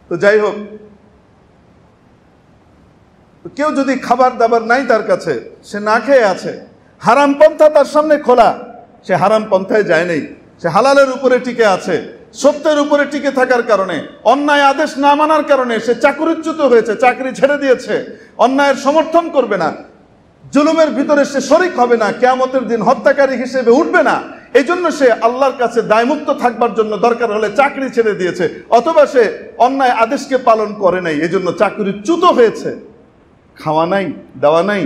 তো যাই হোক, কেউ যদি খাবার দাবার নাই তার কাছে, সে না খেয়ে আছে, হারাম পন্থা তার সামনে খোলা, সে হারাম পন্থায় যায় নাই, সে হালালের উপরে টিকে আছে। সত্যের উপরে টিকে থাকার কারণে, অন্যায় আদেশ না মানার কারণে সে চাকরিচ্যুত হয়েছে, চাকরি ছেড়ে দিয়েছে, অন্যায়ের সমর্থন করবে না, জুলুমের ভিতরে সে শরিক হবে না, কিয়ামতের দিন হত্যাকারী হিসেবে উঠবে না। এই জন্য সে আল্লাহর কাছে দায়মুক্ত থাকবার জন্য দরকার হলে চাকরি ছেড়ে দিয়েছে, অথবা সে অন্যায় আদেশকে পালন করে নাই, এই জন্য চাকরিচ্যুত হয়েছে। খাওয়া নাই, দেওয়া নাই,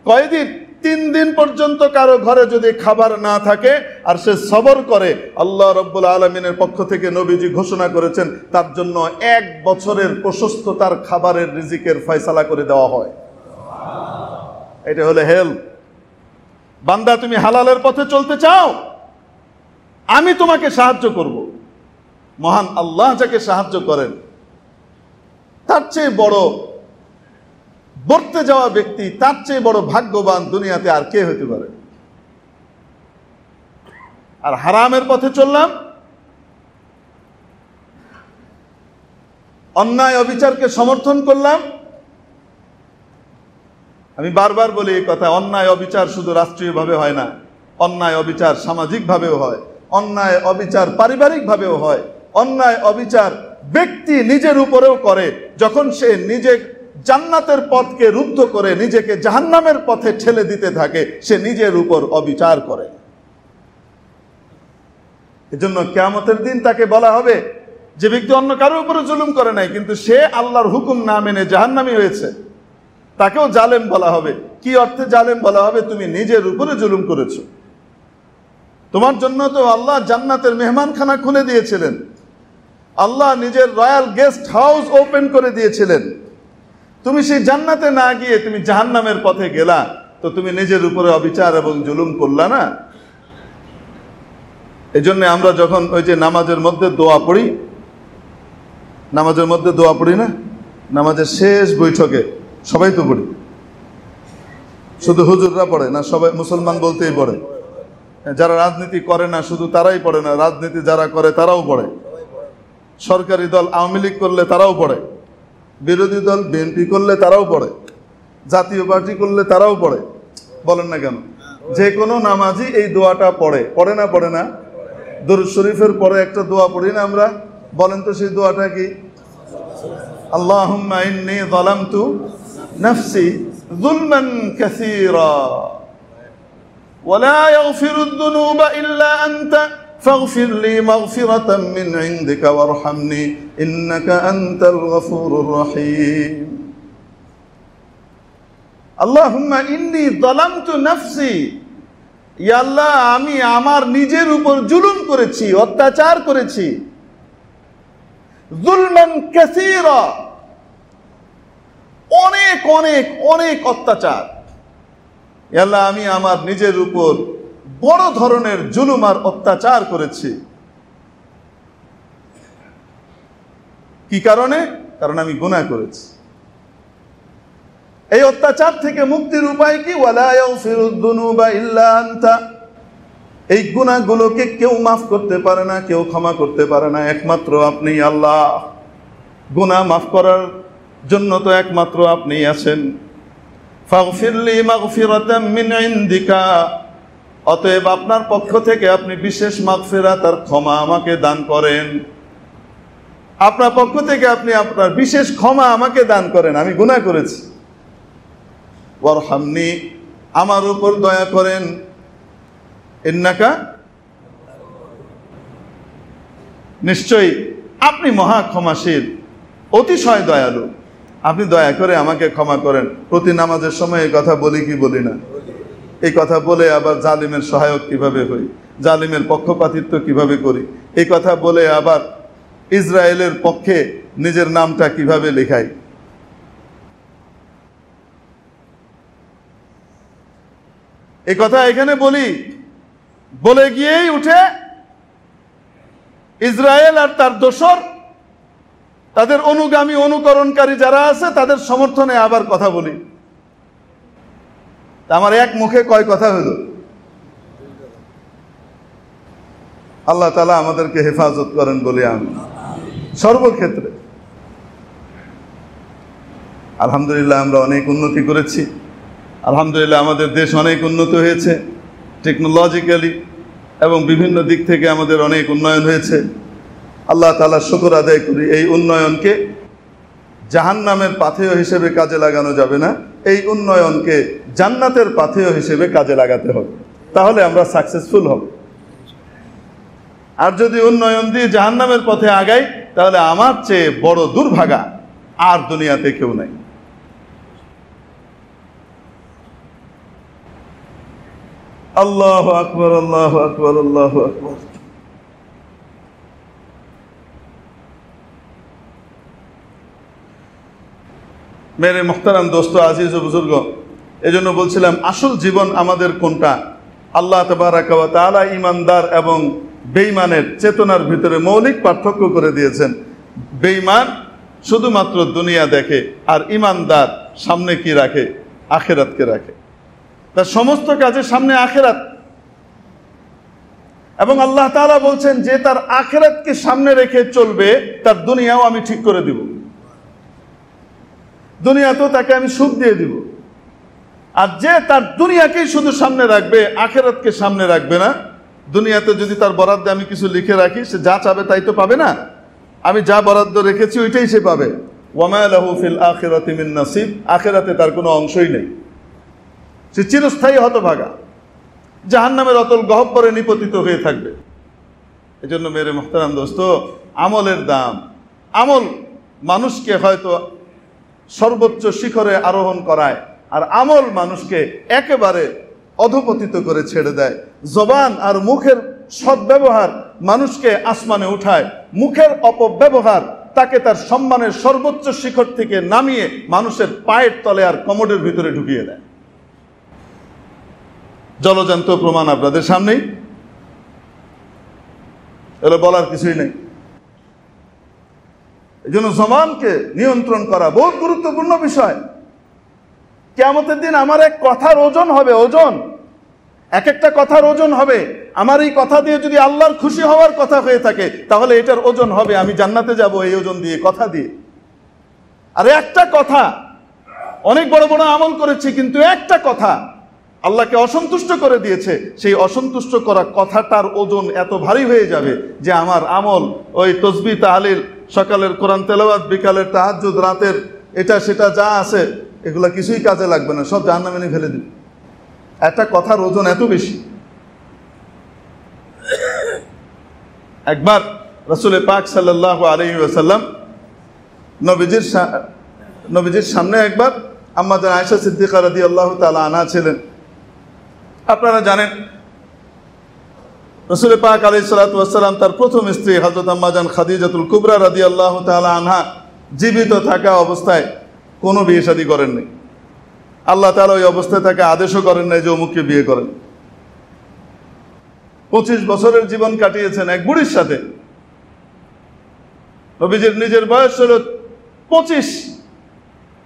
কয়দিন? 3 দিন পর্যন্ত কারো ঘরে যদি খাবার না থাকে আর সে সবর করে, আল্লাহ রাব্বুল আলামিনের পক্ষ থেকে নবীজি ঘোষণা করেছেন তার জন্য 1 বছরের প্রশস্ততার খাবারের রিজিকের ফয়সালা করে দেওয়া হয়। এটা হলো হেল্প। বান্দা তুমি হালালের পথে চলতে চাও, আমি তোমাকে সাহায্য করব। মহান আল্লাহ যাকে সাহায্য করেন তার চেয়ে বড় বর্তে যাওয়া ব্যক্তি, তার চেয়ে বড় ভাগ্যবান দুনিয়াতে আর কে হতে পারে? আর হারামের পথে চললাম, অন্যায় অবিচারকে সমর্থন করলাম। আমি বারবার বলি এই কথা, অন্যায় অবিচার শুধু রাষ্ট্রীয়ভাবে হয় না, অন্যায় অবিচার সামাজিকভাবেও হয়, অন্যায় অবিচার পারিবারিকভাবেও হয়, অন্যায় অবিচার ব্যক্তি নিজের উপরেও করে। যখন সে নিজে জান্নাতের পথকে রুদ্ধ করে নিজেকে জাহান্নামের পথে ঠেলে দিতে থাকে, সে নিজের উপর অবিচার করে। এজন্য কিয়ামতের দিন তাকে বলা হবে যে ব্যক্তি অন্য কারোর উপরে জুলুম করে নাই, কিন্তু সে আল্লাহর হুকুম না মেনে জাহান্নামী হয়েছে, তাকেও জালেম বলা হবে। কি অর্থে জালেম বলা হবে? তুমি নিজের উপরে জুলুম করেছো। তোমার জন্য তো আল্লাহ জান্নাতের মেহমানখানা খুলে দিয়েছিলেন, আল্লাহ নিজের রয়্যাল গেস্ট হাউস ওপেন করে দিয়েছিলেন। তুমি সেই জান্নাতে না গিয়ে তুমি জাহান্নামের পথে গেলা, তো তুমি নিজের উপরে অবিচার এবং জুলুম করলা না? এই জন্য আমরা যখন ওই যে নামাজের মধ্যে দোয়া পড়ি, নামাজের মধ্যে দোয়া পড়ি না, নামাজের শেষ বৈঠকে সবাই তো পড়ি, শুধু হুজুররা পড়ে না, সবাই মুসলমান বলতেই পড়ে। যারা রাজনীতি করে না শুধু তারাই পড়ে না, রাজনীতি যারা করে তারাও পড়ে। সরকারি দল আওয়ামী লীগ করলে তারাও পড়ে, বিরোধী দল বিএনপি করলে তারাও পড়ে, জাতীয় পার্টি করলে তারাও পড়ে। বলেন না কেন? যে কোনো নামাজি এই দোয়াটা পড়ে, পড়ে না? পড়ে না? দরুদ শরীফের পরে একটা দোয়া পড়ি না আমরা? বলেন তো সেই দোয়াটা কি? আল্লাহুম্মা ইন্নী যালামতু নাফসি যুলমান কাসীরা ওয়া লা ইয়াগফিরুদ যুনুবা ইল্লা আনতা ফাগফির লি মাগফিরাতাম মিন ইনদিকা ওয়ারহামনি ইন্নাকা আনতাল গফুরুর রহিম। আল্লাহুম্মা ইন্নী যালামতু নাফসি, ইয়া আল্লাহ আমি আমার নিজের উপর জুলুম করেছি, অত্যাচার করেছি। যুলমান কাসীরা, অনেক অনেক অনেক অত্যাচার। ইয়া আল্লাহ আমি আমার নিজের উপর বড় ধরনের জুলুম আর অত্যাচার করেছি। কি কারণে? কারণ আমি গুনাহ করেছি। এই অত্যাচার থেকে মুক্তির উপায় কি? ওয়ালা ইয়াগফিরুদ যুনুবা ইল্লা আনতা, এই গুনাহগুলোকে কেউ মাফ করতে পারে না, কেউ ক্ষমা করতে পারে না, একমাত্র আপনি আল্লাহ। গুনাহ মাফ করার জন্য তো একমাত্র আপনিই আছেন। ফাগফির লি মাগফিরাতাম মিন ইনদিকা, অতএব আপনার পক্ষ থেকে আপনি বিশেষ মাগফিরাত আর ক্ষমা আমাকে দান করেন। আপনার পক্ষ থেকে আপনি আপনার বিশেষ ক্ষমা আমাকে দান করেন, আমি গুনাহ করেছি। ওয়ারহামনি, আমার উপর দয়া করেন। ইন্নাকা, নিশ্চয়ই আপনি মহা ক্ষমাশীল, অতিশয় দয়ালু। আপনি দয়া করে আমাকে ক্ষমা করেন। প্রতি নামাজের সময় এই কথা বলি কি বলি না? এই কথা বলে আবার জালিমের সহায়ক কিভাবে হই, জালিমের পক্ষপাতিত্ব কিভাবে করি, এই কথা বলে আবার ইসরায়েলের পক্ষে নিজের নামটা কিভাবে লেখাই। এই কথা এখানে বলি, বলে গিয়েই উঠে ইসরায়েল আর তার দোসর, তাদের অনুগামী অনুকরণকারী যারা আছে তাদের সমর্থনে আবার কথা বলি। আমার এক মুখে কয় কথা হলো? আল্লাহ তাআলা আমাদেরকে হেফাজত করেন বলে আমি সর্বক্ষেত্রে। আলহামদুলিল্লাহ আমরা অনেক উন্নতি করেছি। আলহামদুলিল্লাহ আমাদের দেশ অনেক উন্নত হয়েছে টেকনোলজিক্যালি, এবং বিভিন্ন দিক থেকে আমাদের অনেক উন্নয়ন হয়েছে। আল্লাহ তাআলার শুকর আদায় করি। এই উন্নয়নকে জাহান্নামের পাথেয় হিসেবে কাজে লাগানো যাবে না, এই উন্নয়নকে জান্নাতের পাথেয় হিসেবে কাজে লাগাতে হবে, তাহলে আমরা সাকসেসফুল হব। আর যদি উন্নয়ন দিয়ে জাহান্নামের পথে আগাই, তাহলে আমার চেয়ে বড় দুর্ভাগা আর দুনিয়াতে কেউ নাই। আল্লাহু আকবার, আল্লাহু আকবার, আল্লাহু আকবার। মেরে মুহতারাম দোস্ত, আজিজ ও বুজুর্গ, এজন্য বলছিলাম আসল জীবন আমাদের কোনটা? আল্লাহ তাবারাকা ওয়া তাআলা ঈমানদার এবং বেঈমানের চেতনার ভিতরে মৌলিক পার্থক্য করে দিয়েছেন। বেঈমান শুধুমাত্র দুনিয়া দেখে, আর ঈমানদার সামনে কি রাখে? আখিরাতকে রাখে। তার সমস্ত কাজের সামনে আখিরাত। এবং আল্লাহ তাআলা বলছেন যে তার আখিরাতকে সামনে রেখে চলবে, তার দুনিয়াও আমি ঠিক করে দিব। দুনিয়াতেও তাকে আমি সুখ দিয়ে দিব। আর যে তার দুনিয়াকেই শুধু সামনে রাখবে, আখিরাতকে সামনে রাখবে না, দুনিয়াতে যদি তার বরাদ্দে আমি কিছু লিখে রাখি, সে যা চাবে তাই তো পাবে না। আমি যা বরাদ্দ রেখেছি ওইটাই সে পাবে। ওয়ামা লাহু ফিল আখিরাতি মিন নাসিব, আখিরাতে তার কোনো অংশই নেই। সে চিরস্থায়ী হতভাগা, জাহান্নামের অতল গহ্বরে নিপতিত হয়ে থাকবে। এজন্য মেরে মুহতারাম দোস্ত, আমলের দাম। আমল মানুষকে হয়তো সর্বোচ্চ শিখরে আরোহণ করায়, আর আমল মানুষকে একেবারে অধপতিত করে ছেড়ে দেয়। জবান আর মুখের সদ্ব্যবহার মানুষকে আসমানে উঠায়, মুখের অপব্যবহার তাকে তার সম্মানের সর্বোচ্চ শিখর থেকে নামিয়ে মানুষের পায়ের তলে আর কমোডের ভিতরে ঢুকিয়ে দেয়। জলজান্ত প্রমাণ আপনাদের সামনেই, এগুলো বলার কিছুই নেই। এই জন্য জবানকে নিয়ন্ত্রণ করা বহুত গুরুত্বপূর্ণ বিষয়। কিয়ামতের দিন আমার এক কথার ওজন হবে, ওজন। এক একটা কথার ওজন হবে। আমার এই কথা দিয়ে যদি আল্লাহর খুশি হওয়ার কথা হয়ে থাকে, তাহলে এটার ওজন হবে আমি জান্নাতে যাব এই ওজন দিয়ে, কথা দিয়ে। আর একটা কথা, অনেক বড় বড় আমল করেছি, কিন্তু একটা কথা আল্লাহকে অসন্তুষ্ট করে দিয়েছে, সেই অসন্তুষ্ট করা কথাটার ওজন এত ভারী হয়ে যাবে যে আমার আমল, ওই তসবিহ তাহলিল, সকালের কোরআন তেলাওয়াত, বিকালের তাহাজ্জুদ, রাতের এটা সেটা যা আছে, এগুলা কিছুই কাজে লাগবে না, সব জাহান্নামে নিয়ে ফেলে দিবে। একটা কথার ওজন এত বেশি। একবার রাসূল পাক সাল্লাল্লাহু আলাইহি ওয়াসাল্লাম নবীজির সামনে একবার আম্মা জান আয়েশা সিদ্দিকা রাদিয়াল্লাহু তাআলা আনহা ছিলেন। আপনারা জানেন রাসূল পাক আলাইহিস সালাতু ওয়াস সালাম তার প্রথম স্ত্রী হযরত আম্মা জান খাদিজাতুল কুবরা রাদিয়াল্লাহু তাআলা আনহা জীবিত থাকা অবস্থায় কোনো বিয়ে শাদী করেননি। আল্লাহ তাআলা ওই অবস্থায় তাকে আদেশও করেন নাই যে অমুককে বিয়ে করেন। 25 বছরের জীবন কাটিয়েছেন এক বুড়ির সাথে। নবীজির নিজের বয়স হলো 25,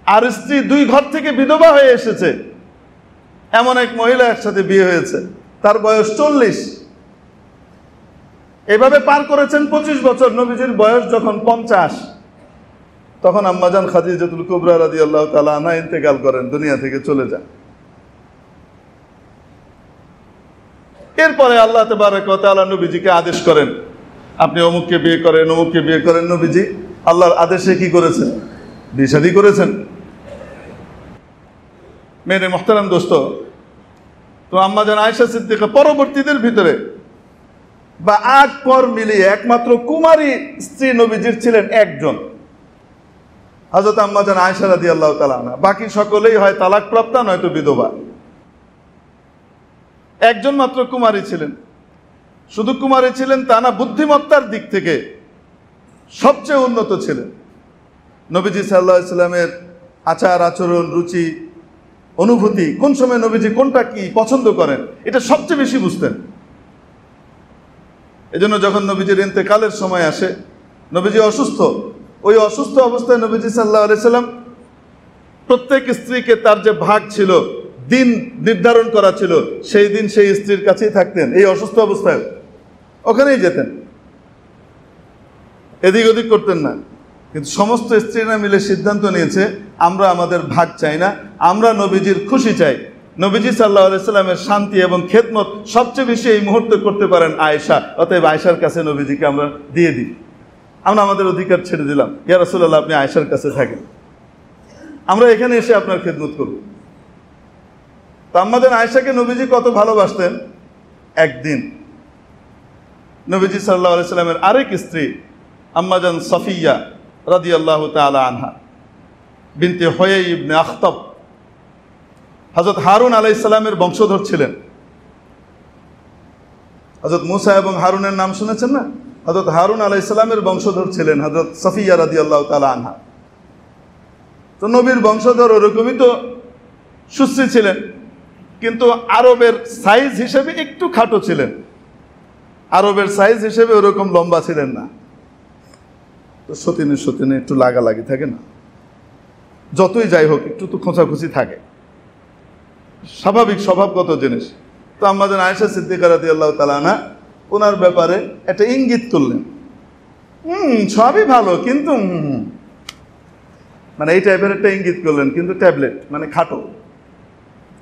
আর স্ত্রী 2 ঘর থেকে বিধবা হয়ে এসেছে, এমন এক মহিলা একসাথে বিয়ে হয়েছে, তার বয়স 40। এভাবে পার করেছেন 25 বছর। নবীজির বয়স যখন 50, তখন আম্মাজান খাদিজাতুল কুবরা রাদিয়াল্লাহু তাআলা আনহা ইন্তেকাল করেন, দুনিয়া থেকে চলে যান। এরপরে আল্লাহ তাবারক ওয়া তাআলা নবীজিকে আদেশ করেন, আপনি অমুককে বিয়ে করেন, অমুককে বিয়ে করেন। নবীজি আল্লাহর আদেশে কি করেছেন? বিয়ে শাদী করেছেন। মেরে মুহতারাম দোস্ত, তো আম্মাজান আয়েশা সিদ্দিকা পরবর্তীদের ভিতরে বা আগ পর মিলিয়ে একমাত্র কুমারী স্ত্রী নবীজির ছিলেন একজন, হযরত আম্মাজান আয়েশা রাদিয়াল্লাহু তাআলা আনহা। বাকি সকলেই হয় তালাকপ্রাপ্তা নয়তো বিধবা। একজন মাত্র কুমারী ছিলেন। শুধু কুমারী ছিলেন তা না, বুদ্ধিমত্তার দিক থেকে সবচেয়ে উন্নত ছিলেন। নবীজি সাল্লাল্লাহু আলাইহি সাল্লামের আচার আচরণ, রুচি, অনুভূতি, কোন সময় নবীজি কোনটা কি পছন্দ করেন, এটা সবচেয়ে বেশি বুঝতেন। এজন্য যখন নবীজির ইন্তেকালের সময় আসে, নবীজি অসুস্থ, ওই অসুস্থ অবস্থায় নবীজি সাল্লাল্লাহু আলাইহি সাল্লাম প্রত্যেক স্ত্রীকে তার যে ভাগ ছিল, দিন নির্ধারণ করা ছিল, সেই দিন সেই স্ত্রীর কাছেই থাকতেন। এই অসুস্থ অবস্থায় ওখানেই যেতেন, এদিক ওদিক করতেন না। কিন্তু সমস্ত স্ত্রীরা মিলে সিদ্ধান্ত নিয়েছে, আমরা আমাদের ভাগ চাই না, আমরা নবীজির খুশি চাই। নবীজি সাল্লাল্লাহু আলাইহি সাল্লামের শান্তি এবং খেদমত সবচেয়ে বেশি এই মুহূর্তে করতে পারেন আয়েশা, অতএব আয়েশার কাছে নবীজিকে আমরা দিয়ে দিই, আমরা আমাদের অধিকার ছেড়ে দিলাম। ইয়া রাসূলুল্লাহ, আপনি আয়েশার কাছে থাকেন, আমরা এখানে এসে আপনার খেদমত করব। তো আমাদের আয়েশাকে নবীজি কত ভালোবাসতেন। একদিন নবীজি সাল্লাল্লাহু আলাইহি সাল্লামের আরেক স্ত্রী আম্মাজান সাফিয়া রাদিয়াল্লাহু তাআলা আনহা বিনতে হুয়াই ইবনে আখতাব, হযরত হারুন আলাইহিস সালামের বংশধর ছিলেন। হযরত মুসা এবং হারুনের নাম শুনেছেন না? হযরত হারুন আলাইহিস সালামের বংশধর ছিলেন হযরত সাফিয়া রাদিয়াল্লাহু তাআলা আনহা। তো নবীর বংশধর ওরকমই তো সুশ্রী ছিলেন, কিন্তু আরবের সাইজ হিসেবে একটু খাটো ছিলেন, আরবের সাইজ হিসেবে ওরকম লম্বা ছিলেন না। তো সতীনে সতীনে একটু লাগালাগি থাকে না, যতই যাই হোক একটু তো খোঁচাখুচি থাকে, স্বাভাবিক স্বভাবগত জিনিস। তো আম্মাজান আয়েশা সিদ্দিকা রাদিয়াল্লাহু তাআলা আনহা ওনার ব্যাপারে একটা ইঙ্গিত করলেন, সবই ভালো কিন্তু মানে এই টাইপের একটা ইঙ্গিত করলেন, কিন্তু ট্যাবলেট মানে খাটো,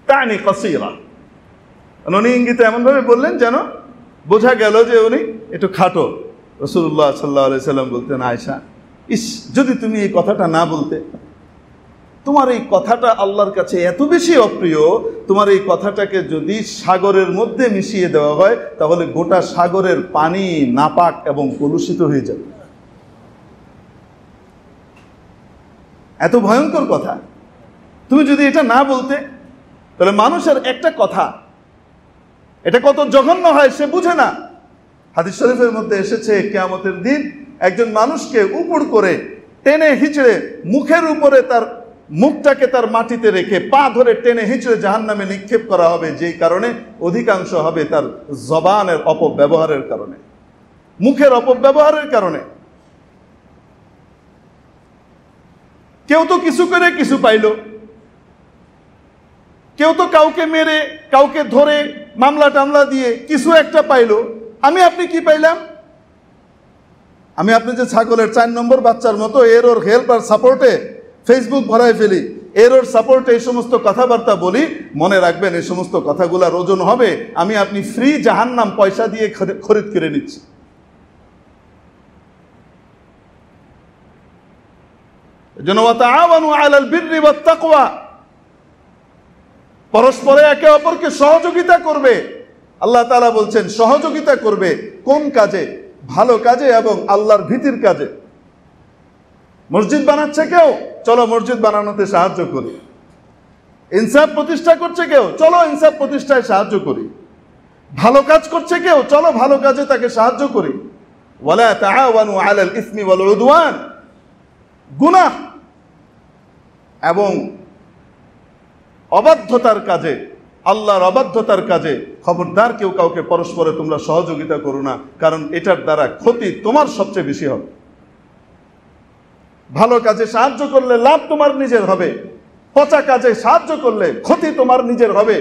তানি কাসীরা। উনি ইঙ্গিতে এমনভাবে বললেন যেন বোঝা গেল যে উনি একটু খাটো। রাসূলুল্লাহ সাল্লাল্লাহু আলাইহি সাল্লাম বলতেন, আয়েশা, ইস, যদি তুমি এই কথাটা না বলতে, তোমার এই কথাটা আল্লাহর কাছে এত বেশি অপ্রিয়, তোমার এই কথাটাকে যদি সাগরের মধ্যে মিশিয়ে দেওয়া হয়, তাহলে গোটা সাগরের পানি নাপাক এবং কলুষিত হয়ে যাবে। এত ভয়ঙ্কর কথা, তুমি যদি এটা না বলতে, তাহলে মানুষের একটা কথা এটা কত জঘন্য হয় সে বুঝে না। হাদিস শরীফের মধ্যে এসেছে, কিয়ামতের দিন একজন মানুষকে উপর করে টেনে হিচড়ে মুখের উপরে তার মুখটাকে তার মাটিতে রেখে পা ধরে টেনে হিচড়ে জাহান্নামে নিক্ষেপ করা হবে, যেই কারণে অধিকাংশ হবে তার জবানের অপব্যবহারের কারণে, মুখের অপব্যবহারের কারণে। কেউ তো কিছু করে কিছু পাইল, কেউ তো কাউকে মেরে, কাউকে ধরে, মামলা টামলা দিয়ে কিছু একটা পাইলো, আমি আপনি কি পাইলাম? আমি আপনি যে ছাগলের 4 নম্বর বাচ্চার মতো এর ওর হেল্প আর সাপোর্টে ফেসবুক ভরায় ফেলি, এর ওর সাপোর্টে এই সমস্ত কথাবার্তা বলি, মনে রাখবেন এই সমস্ত কথাগুলার ওজন হবে আমি আপনি ফ্রি জাহান্নাম পয়সা দিয়ে খরিদ করে নিচ্ছি। এজন্য ওয়া তাআওয়ানু আলাল বিররি ওয়াত তাকওয়া, পরস্পরে একে অপরকে সহযোগিতা করবে। আল্লাহ তাআলা বলছেন সহযোগিতা করবে কোন কাজে? ভালো কাজে এবং আল্লাহর ভীতির কাজে। মসজিদ বানাচ্ছে কেউ, চলো মসজিদ বানানোতে সাহায্য করি। ইনসাফ প্রতিষ্ঠা করছে কেউ, চলো ইনসাফ প্রতিষ্ঠায় সাহায্য করি। ভালো কাজ করছে কেউ, চলো ভালো কাজে তাকে সাহায্য করি। ওয়ালা তাআওয়ানু আলাল ইসমি ওয়াল উদওয়ান, গুনাহ এবং অবাধ্যতার কাজে, আল্লাহর অবাধ্যতার কাজে খবরদার কেউ কাউকে পরস্পরে তোমরা সহযোগিতা করো না, কারণ এটার দ্বারা ক্ষতি তোমার সবচেয়ে বেশি হবে। ভালো কাজে সাহায্য করলে লাভ তোমার নিজের হবে, পচা কাজে সাহায্য করলে ক্ষতি তোমার নিজের হবে।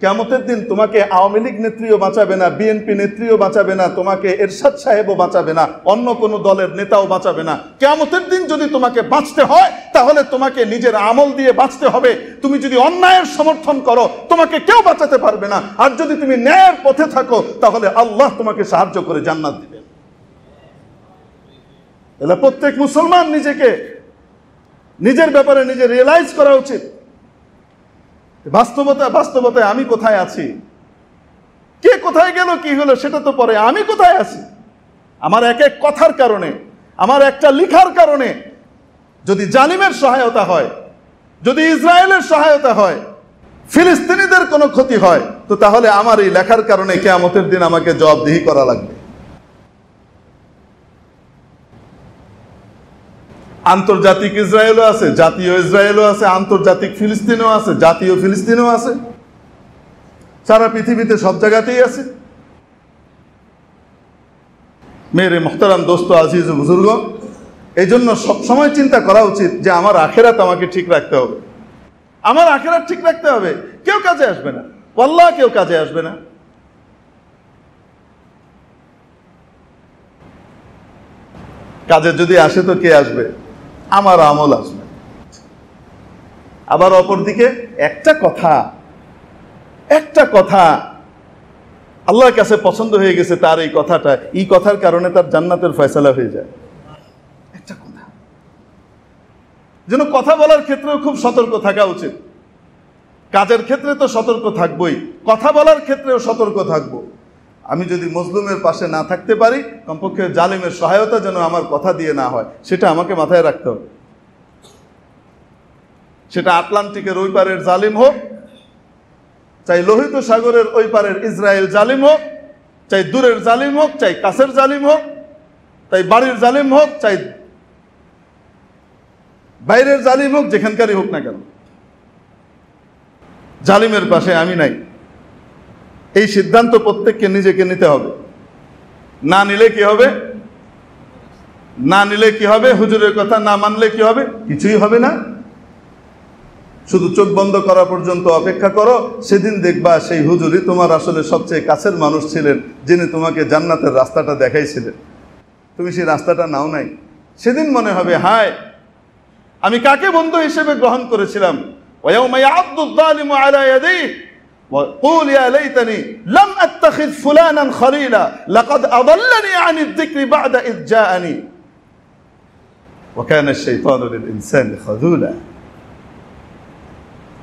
কিয়ামতের দিন তোমাকে আওয়ামী লীগ নেত্রীও বাঁচাবে না, বিএনপি নেত্রীও বাঁচাবে না, তোমাকে এরশাদ সাহেবও বাঁচাবে না, অন্য কোনো দলের নেতাও বাঁচাবে না। কিয়ামতের দিন যদি তোমাকে বাঁচতে হয় তাহলে তোমাকে নিজের আমল দিয়ে বাঁচতে হবে। তুমি যদি অন্যায়ের সমর্থন করো তোমাকে কেউ বাঁচাতে পারবে না, আর যদি তুমি ন্যায়ের পথে থাকো তাহলে আল্লাহ তোমাকে সাহায্য করে জান্নাত দিবেন। তাহলে প্রত্যেক মুসলমান নিজের ব্যাপারে নিজে রিয়েলাইজ করা উচিত। বাস্তবতায় আমি কোথায় আছি, কে কোথায় গেল কি হলো সেটা তো পরে, আমি কোথায় আছি? আমার এক এক কথার কারণে, আমার একটা লিখার কারণে যদি জালিমের সহায়তা হয়, যদি ইসরায়েলের সহায়তা হয়, ফিলিস্তিনিদের কোনো ক্ষতি হয়, তো তাহলে আমার এই লেখার কারণে কিয়ামতের দিন আমাকে জবাবদিহি করা লাগবে। আন্তর্জাতিক ইসরায়েলও আছে, জাতীয় ইসরায়েলও আছে, আন্তর্জাতিক ফিলিস্তিনও আছে, জাতীয় ফিলিস্তিনও আছে, সারা পৃথিবীতে সব জায়গাতেই আছে। মেরে মুহতারাম দোস্ত আজিজ ও বুজুর্গ, এই জন্য সবসময় চিন্তা করা উচিত যে আমার আখেরাত আমাকে ঠিক রাখতে হবে, আমার আখেরাত ঠিক রাখতে হবে। কেউ কাজে আসবে না, আল্লাহ কেউ কাজে আসবে না। কাজে যদি আসে তো কে আসবে? আমার আমল আসবে। আবার অপরদিকে একটা কথা আল্লাহর কাছে পছন্দ হয়ে গেছে, তার এই কথাটা, এই কথার কারণে তার জান্নাতের ফয়সালা হয়ে যায়। একটা কথা, যেন কথা বলার ক্ষেত্রেও খুব সতর্ক থাকা উচিত। কাজের ক্ষেত্রে তো সতর্ক থাকবই, কথা বলার ক্ষেত্রেও সতর্ক থাকবো। আমি যদি মজলুমের পাশে না থাকতে পারি, কমপক্ষে জালিমের সহায়তা যেন আমার কথা দিয়ে না হয়, সেটা আমাকে মাথায় রাখতে হবে। সেটা আটলান্টিকের ওই পারের জালিম হোক, চাই লোহিত সাগরের ওই পারের ইসরায়েল জালিম হোক, চাই দূরের জালিম হোক, চাই কাছের জালিম হোক, চাই বাড়ির জালিম হোক, চাই বাইরের জালিম হোক, যেখানকারই হোক না কেন, জালিমের পাশে আমি নাই। এই সিদ্ধান্ত প্রত্যেককে নিজেকে নিতে হবে। না নিলে কি হবে? হুজুরের কথা না মানলে কি হবে? কিছুই হবে না। শুধু চোখ বন্ধ করা পর্যন্ত অপেক্ষা করো, সেদিন দেখবা সেই হুজুরই তোমার আসলে সবচেয়ে কাছের মানুষ ছিলেন, যিনি তোমাকে জান্নাতের রাস্তাটা দেখাইছিলেন। তুমি সেই রাস্তাটা নাও নাই, সেদিন মনে হবে হায় আমি কাকে বন্ধু হিসেবে গ্রহণ করেছিলাম। ওয়ায়াউমা ইয়া'আদ্দু আয-যালিমু আলা ইয়াদাইহি وقول يا ليتني لم أتخذ فلانا خليلا لقد أضلني عن الذكر بعد إذ جاءني وكان الشيطان للإنسان خذولا।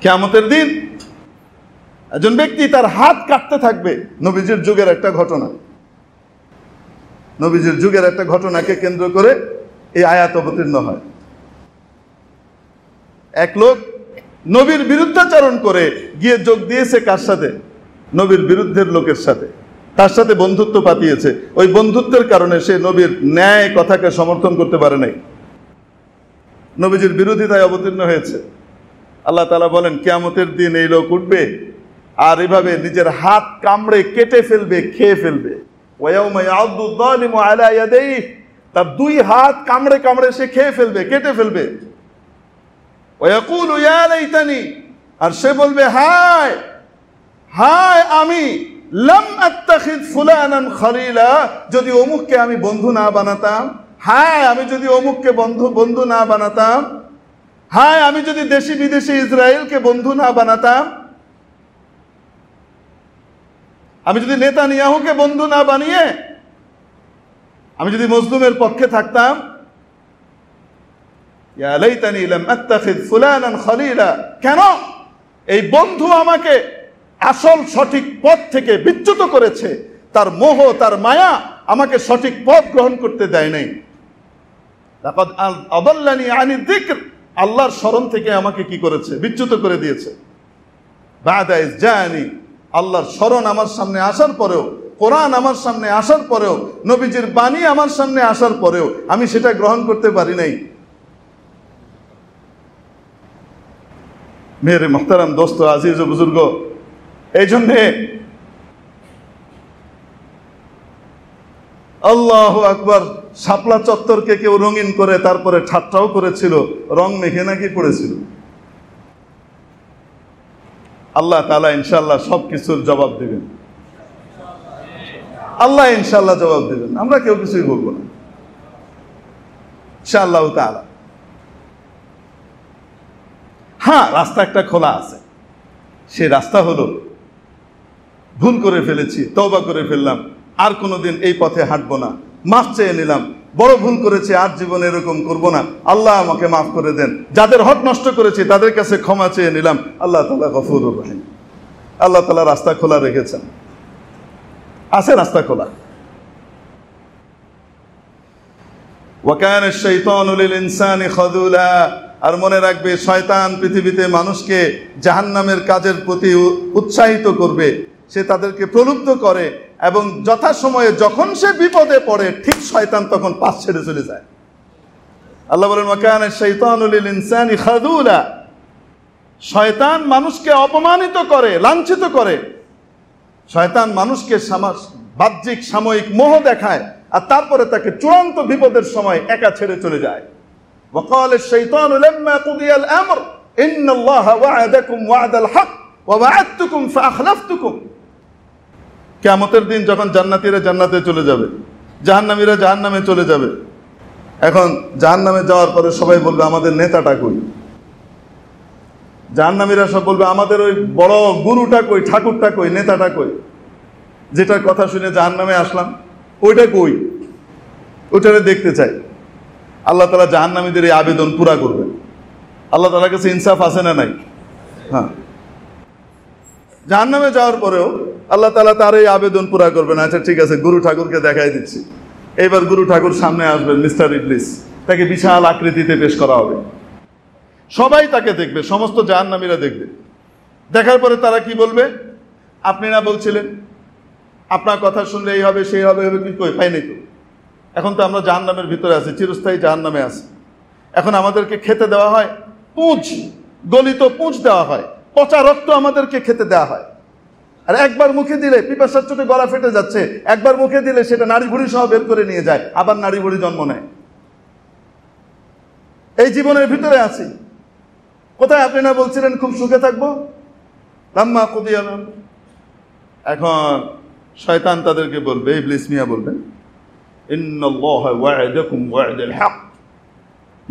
কিয়ামতের দিন একজন ব্যক্তি তার হাত কাটতে থাকবে। নবীজির যুগের একটা ঘটনাকে কেন্দ্র করে এই আয়াত অবতীর্ণ হয়। এক লোক নবীর বিরুদ্ধাচরণ করে গিয়ে যোগ দিয়েছে কার সাথে? নবীর বিরুদ্ধের লোকের সাথে, তার সাথে বন্ধুত্ব পাতিয়েছে। ওই বন্ধুত্বের কারণে সে নবীর ন্যায় কথাকে সমর্থন করতে পারে নাই, নবীজির বিরোধিতায় অবতীর্ণ হয়েছে। আল্লাহ তাআলা বলেন কিয়ামতের দিন এই লোক উঠবে আর এভাবে নিজের হাত কামড়ে কেটে ফেলবে, খেয়ে ফেলবে। ওয়ায়াউমা ইয়া'আদ্দু আয-যালিমু আলা ইয়াদাইহি, তার দুই হাত কামড়ে কামড়ে সে খেয়ে ফেলবে, কেটে ফেলবে। ওয়ায়াকুলু ইয়া লাইতানি, আর সে বলবে হায় হায় আমি লাম আত্তাখিদ ফুলানান খলিলা, যদি অমুককে আমি বন্ধু না বানাতাম, হায় আমি যদি অমুককে বন্ধু না বানাতাম, হায় আমি যদি দেশি বিদেশি ইসরায়েলকে বন্ধু না বানাতাম, আমি যদি নেতানিয়াহুকে বন্ধু না বানিয়ে আমি যদি মজলুমের পক্ষে থাকতাম, ইয়া লাইতানি লাম আত্তাখিদ ফুলানান খলিলা, কেন এই বন্ধু আমাকে আসল সঠিক পথ থেকে বিচ্যুত করেছে, তার মোহ তার মায়া আমাকে সঠিক পথ গ্রহণ করতে দেয় নাই। লাকাদ আদাল্লানি আনি যিকর, আল্লাহর স্মরণ থেকে আমাকে কি করেছে, বিচ্যুত করে দিয়েছে। বাদা ইজ জানি, আল্লাহর স্মরণ আমার সামনে আসার পরেও, কোরআন আমার সামনে আসার পরেও, নবীজির বাণী আমার সামনে আসার পরেও আমি সেটা গ্রহণ করতে পারি নাই। মেরে মুহতারাম দোস্ত, আজিজ ও বুজুর্গ, এই জন্যে আল্লাহু আকবার, শাপলা চত্বরকে কেউ রঙিন করে তারপরে ঠাট্টাও করেছিল, রং মেখে নাকি পড়েছিল। আল্লাহ তাআলা ইনশাআল্লাহ সবকিছুর জবাব দিবেন, আল্লাহ ইনশাআল্লাহ জবাব দিবেন, আমরা কেউ কিছুই বলবো না ইনশাআল্লাহ তাআলা। হ্যাঁ, রাস্তা একটা খোলা আছে, সে রাস্তা হলো ভুল করে ফেলেছি, তওবা করে ফেললাম, আর কোনোদিন এই পথে হাঁটবো না, মাফ চেয়ে নিলাম, বড় ভুল করেছি, আর জীবনে এরকম করব না, আল্লাহ আমাকে মাফ করে দেন, যাদের হক নষ্ট করেছি তাদের কাছে ক্ষমা চেয়ে নিলাম। আল্লাহ তাআলা গফুরুর রহিম, আল্লাহ তাআলা রাস্তা খোলা রেখেছেন, আছে রাস্তা খোলা। ওয়া কানা আশ-শাইতানু লিল ইনসানি খাযুলা, আর মনে রাখবে শয়তান পৃথিবীতে মানুষকে জাহান্নামের কাজের প্রতি উৎসাহিত করবে, সে তাদেরকে প্রলুব্ধ করে, এবং যথাসময়ে যখন সে বিপদে পড়ে ঠিক শয়তান তখন পাশ ছেড়ে চলে যায়। আল্লাহ বলেন ওয়া কানা আশ-শাইতানু লিল ইনসানি খাযুলা, শয়তান মানুষকে অপমানিত করে, লাঞ্ছিত করে, শয়তান মানুষকে বাহ্যিক সাময়িক মোহ দেখায়, আর তারপরে তাকে চূড়ান্ত বিপদের সময় একা ছেড়ে চলে যায়। وقال الشيطان لما قضي الأمر إن الله وعدكم وعد الحق ووعدتكم فأخلفتكم, কিয়ামতের দিন যখন জান্নাতীরা জান্নাতে চলে যাবে, জাহান্নামীরা জাহান্নামে চলে যাবে, এখন জাহান্নামে যাওয়ার পরে সবাই বলবে আমাদের নেতাটা কই, জাহান্নামীরা সব বলবে আমাদের ওই বড় গুরুটা কই, ঠাকুরটা কই, নেতাটা কই, যেটার কথা শুনে জাহান্নামে আসলাম ওইটা কই, ওইটারে দেখতে চাই। আল্লাহ তাআলা জাহান্নামীদের এই আবেদন পুরা করবেন। আল্লাহ তাআলার কাছে ইনসাফ আছে না নাই? হ্যাঁ, জাহান্নামে যাওয়ার পরেও আল্লাহ তাআলা তার এই আবেদন পুরা করবেন। আচ্ছা ঠিক আছে, গুরু ঠাকুরকে দেখাই দিচ্ছি। এইবার গুরু ঠাকুর সামনে আসবেন, মিস্টার ইবলিস, তাকে বিশাল আকৃতিতে পেশ করা হবে, সবাই তাকে দেখবে, সমস্ত জাহান্নামীরা দেখবে। দেখার পরে তারা কি বলবে, আপনি না বলছিলেন আপনার কথা শুনলে এই হবে সেই হবে, কি কই পাইনি তো, এখন তো আমরা জাহান্নামের ভিতরে আছি, চিরস্থায়ী জাহান্নামে আছি, এখন আমাদেরকে খেতে দেওয়া হয় পুঁজ, গলিত পুঁজ দেওয়া হয়, পচা রক্ত আমাদেরকে খেতে দেওয়া হয়, আর একবার মুখে দিলে পিপাসার চোটে গলা ফেটে যাচ্ছে, একবার মুখে দিলে সেটা নাড়ি ভুঁড়ি সহ বের করে নিয়ে যায়, আবার নাড়ি ভুঁড়ি জন্ম নেয়। এই জীবনের ভিতরে আছি, কোথায় আপনি না বলছিলেন খুব সুখে থাকবো, লাম্মা কুদিয়া আল আমর। এখন শয়তান তাদেরকে বলবে, ইবলিস মিয়া বলবেন, ইন্নাল্লাহা ওয়া'আদাকুম ওয়া'দাল হক,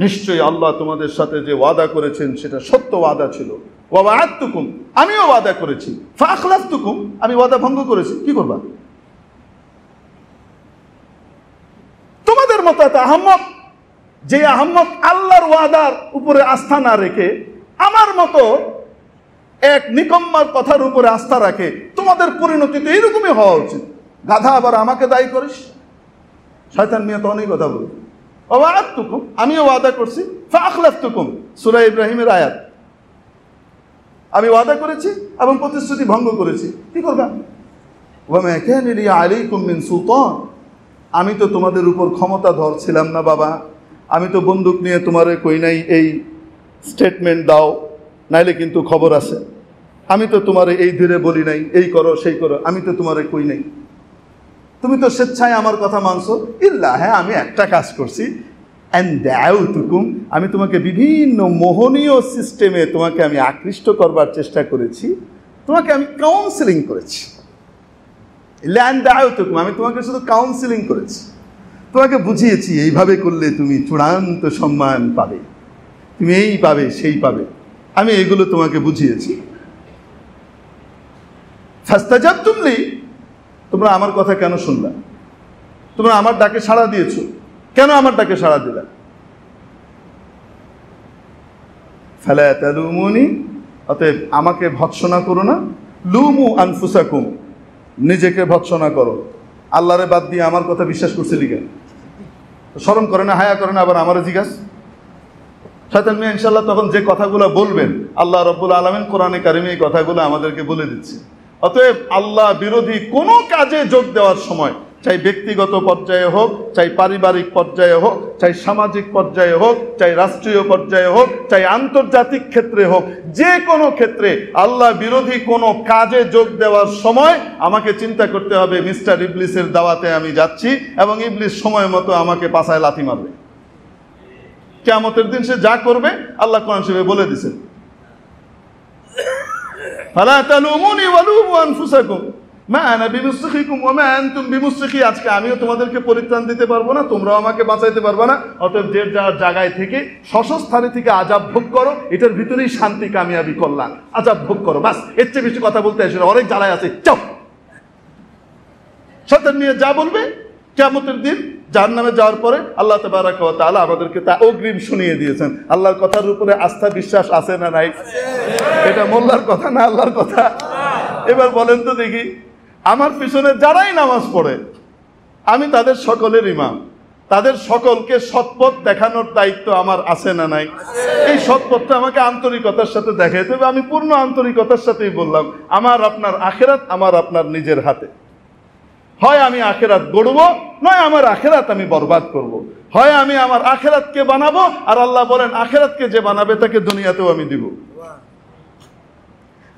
নিশ্চয়ই আল্লাহ তোমাদের সাথে যে ওয়াদা করেছেন সেটা সত্য ওয়াদা ছিল, ওয়া ওয়া'আদতুকুম, আমিও ওয়াদা করেছি, ফাআখলাফতুকুম, আমি ওয়াদা ভঙ্গ করেছি, কি করবা? তোমাদের মতো এত আহম্মক, যে আহম্মক আল্লাহর ওয়াদার উপরে আস্থা না রেখে আমার মতো এক নিকম্মার কথার উপরে আস্থা রাখে, তোমাদের পরিণতি তো এইরকমই হওয়া উচিত। গাধা, আবার আমাকে দায়ী করিস। শয়তান মিয়া তখনই কথা বলবে, ওয়া'আদতুকুম, আমিও ওয়াদা করছি, ফাআখলাফতুকুম, সূরা ইব্রাহিমের আয়াত, আমি ওয়াদা করেছি এবং প্রতিশ্রুতি ভঙ্গ করেছি, কি করবা? ওয়া মা কানা লি আলাইকুম মিন সুলতান, আমি তো তোমাদের উপর ক্ষমতা ধরছিলাম না বাবা, আমি তো বন্দুক নিয়ে তোমারে কই নাই এই স্টেটমেন্ট দাও, নাইলে কিন্তু খবর আছে, আমি তো তোমারে এই ধীরে বলি নাই এই করো সেই করো, আমি তো তোমারে কই নাই, তুমি তো স্বেচ্ছায় আমার কথা মানছো। ইল্লা, হ্যাঁ আমি একটা কাজ করছি, আনদাউতুকুম, আমি তোমাকে বিভিন্ন মোহনীয় সিস্টেমে তোমাকে আমি আকৃষ্ট করবার চেষ্টা করেছি, তোমাকে আমি কাউন্সিলিং করেছি, আমি তোমাকে শুধু কাউন্সিলিং করেছি, তোমাকে বুঝিয়েছি এইভাবে করলে তুমি চূড়ান্ত সম্মান পাবে, তুমি এই পাবে সেই পাবে, আমি এগুলো তোমাকে বুঝিয়েছি। ফাস্তাজাবতুম লি, তোমরা আমার কথা কেন শুনলা? তোমরা আমার ডাকে সাড়া দিয়েছ, কেন আমার ডাকে সাড়া দিলা? ফালা তালুমুনি, অতএব আমাকে ভৎসনা করো না। লুমু আনফুসাকুম, নিজেকে ভৎসনা করো। আল্লাহরে বাদ দিয়ে আমার কথা বিশ্বাস করছিলি কেন? শরম করে না, হায়া করে না, আবার আমারে জিজ্ঞাস। শয়তান মিয়া ইনশাআল্লাহ তখন যে কথাগুলো বলবেন, আল্লাহ রাব্বুল আলামিন কোরআনে কারিমে এই কথাগুলো আমাদেরকে বলে দিচ্ছে। অতএব আল্লাহ বিরোধী কোনো কাজে যোগ দেওয়ার সময়, চাই ব্যক্তিগত পর্যায়ে হোক, চাই পারিবারিক পর্যায়ে হোক, চাই সামাজিক পর্যায়ে হোক, চাই রাষ্ট্রীয় পর্যায়ে হোক, চাই আন্তর্জাতিক ক্ষেত্রে হোক, যে কোনো ক্ষেত্রে আল্লাহ বিরোধী কোনো কাজে যোগ দেওয়ার সময় আমাকে চিন্তা করতে হবে, মিস্টার ইবলিসের দাওয়াতে আমি যাচ্ছি এবং ইবলিস সময় মতো আমাকে পাছায় লাথি মারবে। কিয়ামতের দিন সে যা করবে আল্লাহ কোরআন শরীফে বলে দিয়েছেন, ফালা তালুমুনি ওয়ালুমু আনফুসাকুম মা আনা বিমুসরিখিকুম ওয়া মা আনতুম বিমুসরিখি। আজকে আমিও তোমাদেরকে পরিত্রাণ দিতে পারবো না, তোমরাও আমাকে বাঁচাইতে পারবে না। অতএব যে যার জায়গায় থেকে স্বস্থানে থেকে আযাব ভোগ করো, এটার ভিতরেই শান্তি, কামিয়াবি, কল্যাণ। আযাব ভোগ করো, বাস, এর চেয়ে বেশি কথা বলতে আসে না, অনেক জ্বালায় আছে, চাও। শয়তান নিয়ে যা বলবে কিয়ামতের দিন জাহান্নামে যাওয়ার পরে আল্লাহ তাবারাকা ওয়া তাআলা আমাদেরকে তা অগ্রিম শুনিয়ে দিয়েছেন। আল্লাহর কথার উপরে আস্থা বিশ্বাস আছে না নাই? এটা মোল্লার কথা না আল্লাহর কথা? এবার বলেন তো দেখি, আমার পিছনে যারাই নামাজ পড়ে আমি তাদের সকলের ইমাম, তাদের সকলকে সৎপথ দেখানোর দায়িত্ব আমার আছে না নাই? এই সৎপথটা আমাকে আন্তরিকতার সাথে দেখাইতে হবে। আমি পূর্ণ আন্তরিকতার সাথেই বললাম, আমার আপনার আখিরাত আমার আপনার নিজের হাতে। হয় আমি আখিরাত গড়ব, নয় আমার আখিরাত আমি বরবাদ করব। হয় আমি আমার আখিরাতকে বানাবো, আর আল্লাহ বলেন আখিরাতকে যে বানাবে তাকে দুনিয়াতেও আমি দিব।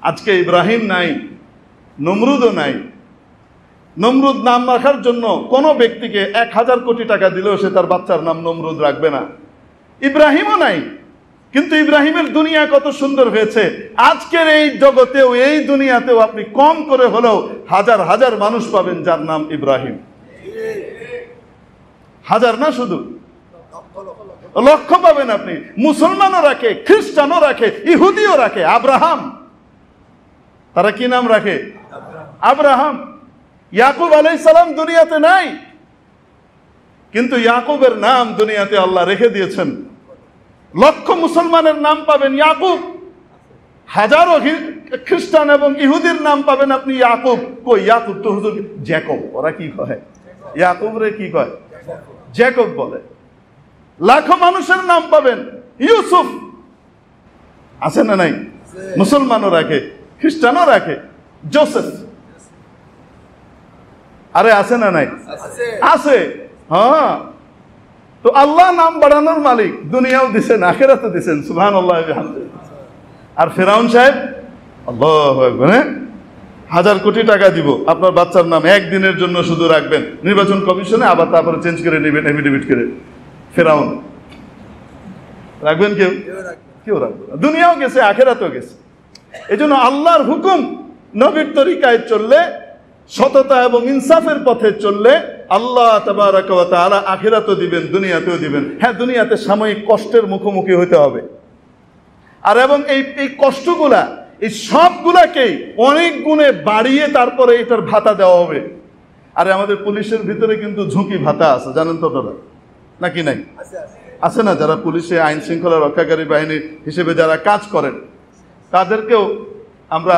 আজকে ইব্রাহিম নাই, নমরুদও নাই। নমরুদ নাম রাখার জন্য কোনো ব্যক্তিকে 1000 কোটি টাকা দিলেও সে তার বাচ্চার নাম নমরুদ রাখবে না। ইব্রাহিমও নাই, কিন্তু ইব্রাহিমের দুনিয়া কত সুন্দর হয়েছে। আজকের এই জগতেও, এই দুনিয়াতেও আপনি কম করে হলেও হাজার হাজার মানুষ পাবেন যার নাম ইব্রাহিম। হাজার না, শুধু লক্ষ পাবেন আপনি। মুসলমানও রাখে, খ্রিস্টানও রাখে, ইহুদিও রাখে। আব্রাহাম, তারা কি নাম রাখে? আব্রাহাম। ইয়াকুব আলাইহিস সালাম দুনিয়াতে নাই, কিন্তু ইয়াকুবের নাম দুনিয়াতে আল্লাহ রেখে দিয়েছেন। লক্ষ মুসলমানের নাম পাবেন ইয়াকুব, হাজারো খ্রিস্টান এবং ইহুদির নাম পাবেন আপনি ইয়াকুব। কই ইয়াকুব তো হুজুর জ্যাকব, ওরা কি কয়? ইয়াকুব রে কি কয়? জ্যাকব বলে। লাখো মানুষের নাম পাবেন ইউসুফ, আছে না নাই? মুসলমানও রাখে, খ্রিস্টানও রাখে। জোসেফ, আরে আছে না নাই? আছে, হ্যাঁ। তো আল্লাহ নাম বাড়ানোর মালিক, দুনিয়াও দিছেন, আখিরাতও দিছেন, সুবহানাল্লাহ ওয়া বিহামদিহি। আর ফেরাউন সাহেব, আল্লাহু আকবার, 1000 কোটি টাকা দিব, আপনার বাচ্চার নাম একদিনের জন্য শুধু রাখবেন, নির্বাচন কমিশনে আবার তারপরে চেঞ্জ করে নেবেন এফিডেভিট করে। ফেরাউন রাখবেন? কেউ রাখবে না। দুনিয়াও গেছে, আখিরাতও গেছে। এজন্য আল্লাহর হুকুম, নবীর তরিকায় চললে, সততা এবং ইনসাফের পথে চললে আল্লাহ তাবারাকা ওয়া তাআলা আখিরাতও দিবেন, দুনিয়াতেও দিবেন। হ্যাঁ, দুনিয়াতে সাময়িক কষ্টের মুখোমুখি হতে হবে। আর এবং এই কষ্টগুলা, এই সবগুলাকেই অনেক গুণে বাড়িয়ে তারপরে এটার ভাতা দেওয়া হবে। আরে আমাদের পুলিশের ভিতরে কিন্তু ঝুঁকি ভাতা আছে, জানেন তো আপনারা নাকি নাই? আছে না? যারা পুলিশে আইন শৃঙ্খলা রক্ষাকারী বাহিনী হিসেবে যারা কাজ করেন, তাদেরকেও আমরা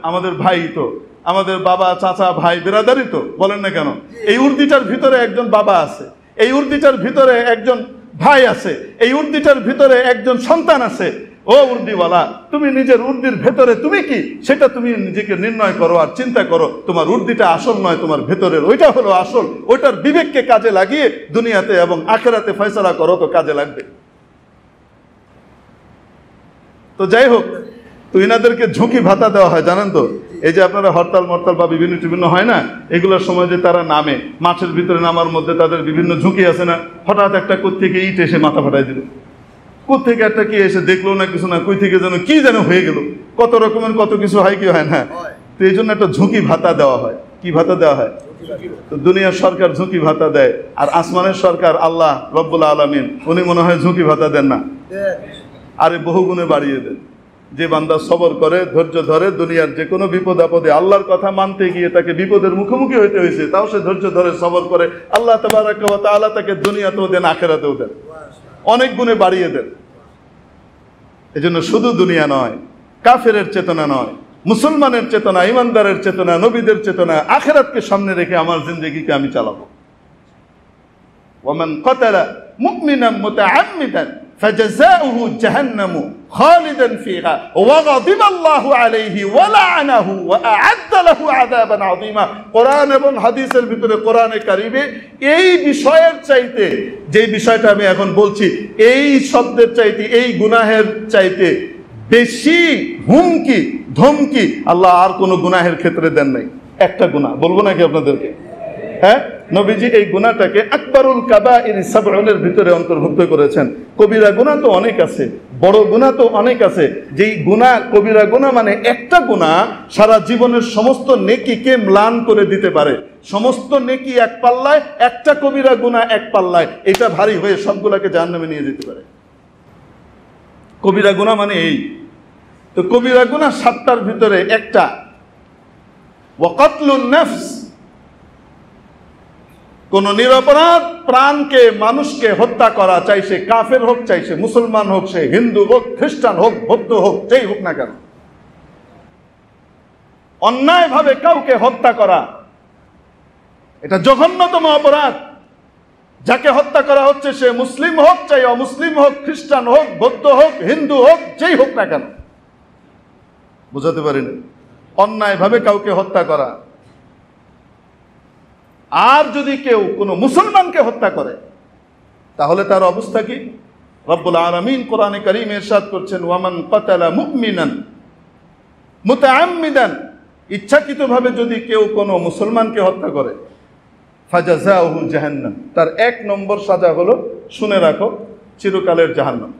আমাদের ভাই তো, আমাদের বাবা, চাচা, ভাই, বেরাদারি তো, বলেন না কেন? এই উর্দিটার ভিতরে একজন বাবা আছে, এই উর্দিটার ভিতরে একজন ভাই আছে, এই উর্দিটার ভিতরে একজন সন্তান আছে। ও উর্দিওয়ালা, তুমি নিজের উর্দির ভেতরে তুমি কি, সেটা তুমি নিজেকে নির্ণয় করো আর চিন্তা করো। তোমার উর্দিটা আসল নয়, তোমার ভেতরের ওইটা হলো আসল। ওইটার বিবেককে কাজে লাগিয়ে দুনিয়াতে এবং আখিরাতে ফয়সালা করো, তো কাজে লাগবে। তো যাই হোক, তো এনাদেরকে ঝুঁকি ভাতা দেওয়া হয়, জানেন তো? এই যে আপনারা হরতাল মরতাল বা বিভিন্ন হয় না, এগুলোর সময় যে তারা নামে, মাঠের ভিতরে নামার মধ্যে তাদের বিভিন্ন ঝুঁকি আছে না? হঠাৎ একটা কোত্থেকে ইট এসে মাথা ফাটাই দিল, কোথেকে একটা কি এসে দেখলো না কিছু না, কই থেকে যেন কি যেন হয়ে গেল, কত রকমের কত কিছু হয় কি হয় না। তো এই জন্য একটা ঝুঁকি ভাতা দেওয়া হয়। কি ভাতা দেওয়া হয়? তো দুনিয়ার সরকার ঝুঁকি ভাতা দেয়, আর আসমানের সরকার আল্লাহ রব্বুল আলামিন উনি মনে হয় ঝুঁকি ভাতা দেন না, আরে বহুগুণে বাড়িয়ে দেন। যে বান্দা সবর করে, ধৈর্য ধরে, দুনিয়ার যে কোনো বিপদ আপদে আল্লাহর কথা মানতে গিয়ে তাকে বিপদের মুখোমুখি হইতে হয়েছে, তাও সে ধৈর্য ধরে সবর করে, আল্লাহ তাবারাকা ওয়া তাআলা তাকে দুনিয়াতেও দেন, আখিরাতেও দেন, অনেক গুণে বাড়িয়ে দেন। এজন্য শুধু দুনিয়া নয়, কাফেরের চেতনা নয়, মুসলমানের চেতনা, ইমানদারের চেতনা, নবীদের চেতনা, আখিরাতকে সামনে রেখে আমার জিন্দেগিকে আমি চালাবো। ওয়ামান কাতালা মুমিনান মুতাআম্মিদান ফাজাযাউহু জাহান্নামু খালিদান ফিহা ওয়া গাদিবা আল্লাহু আলাইহি ওয়া লা'নাহু ওয়া আ'আদ্দা লাহু আযাবান আযীমা। কোরআন এবং হাদিসের ভিতরে, কোরআনে কারিমে এই বিষয়ের চাইতে, যে বিষয়টা আমি এখন বলছি, এই শব্দের চাইতে, এই গুনাহের চাইতে বেশি হুমকি ধমকি আল্লাহ আর কোনো গুনাহের ক্ষেত্রে দেন নাই। একটা গুনাহ বলবো নাকি আপনাদেরকে? হ্যাঁ, নবীজি এই গুনাহটাকে আকবারুল কাবাইর সাবউনের ভিতরে অন্তর্ভুক্ত করেছেন। কবিরা গুনাহ তো অনেক আছে, বড় গুনাহ তো অনেক আছে। যেই গুনাহ, কবিরা গুনাহ মানে একটা গুনাহ সারা জীবনের সমস্ত নেকিকে ম্লান করে দিতে পারে। সমস্ত নেকি এক পাল্লায়, একটা কবিরা গুনাহ এক পাল্লায়, এটা ভারী হয়ে সবগুলাকে জাহান্নামে নিয়ে যেতে পারে। কবিরা গুনাহ মানে এই। তো কবিরা গুনাহ 7টার ভিতরে একটা, ওয়া কাতলুন নাফস, কোন নিরপরাধ প্রাণকে, মানুষকে হত্যা করা, চাই সে কাফের হোক, চাই সে মুসলমান হোক, সে হিন্দু হোক, খ্রিস্টান হোক, বৌদ্ধ হোক, যেই হোক না কেন, অন্যায়ভাবে কাউকে হত্যা করা এটা জঘন্যতম অপরাধ। যাকে হত্যা করা হচ্ছে সে মুসলিম হোক, চাই অমুসলিম হোক, খ্রিস্টান হোক, বৌদ্ধ হোক, হিন্দু হোক, যেই হোক না কেন। বুঝাতে পারিনি? অন্যায়ভাবে কাউকে হত্যা করা। আর যদি কেউ কোনো মুসলমানকে হত্যা করে তাহলে তার অবস্থা কি? রব্বুল আলামিন কোরআনে কারীমে ইরশাদ করছেন, ওয়ামান কাতালা মুমিনান মুতাআম্মিদান, ইচ্ছাকৃতভাবে যদি কেউ কোনো মুসলমানকে হত্যা করে, ফাজাযাউহু জাহান্নাম, তার 1 নম্বর সাজা হলো, শুনে রাখো, চিরকালের জাহান্নাম।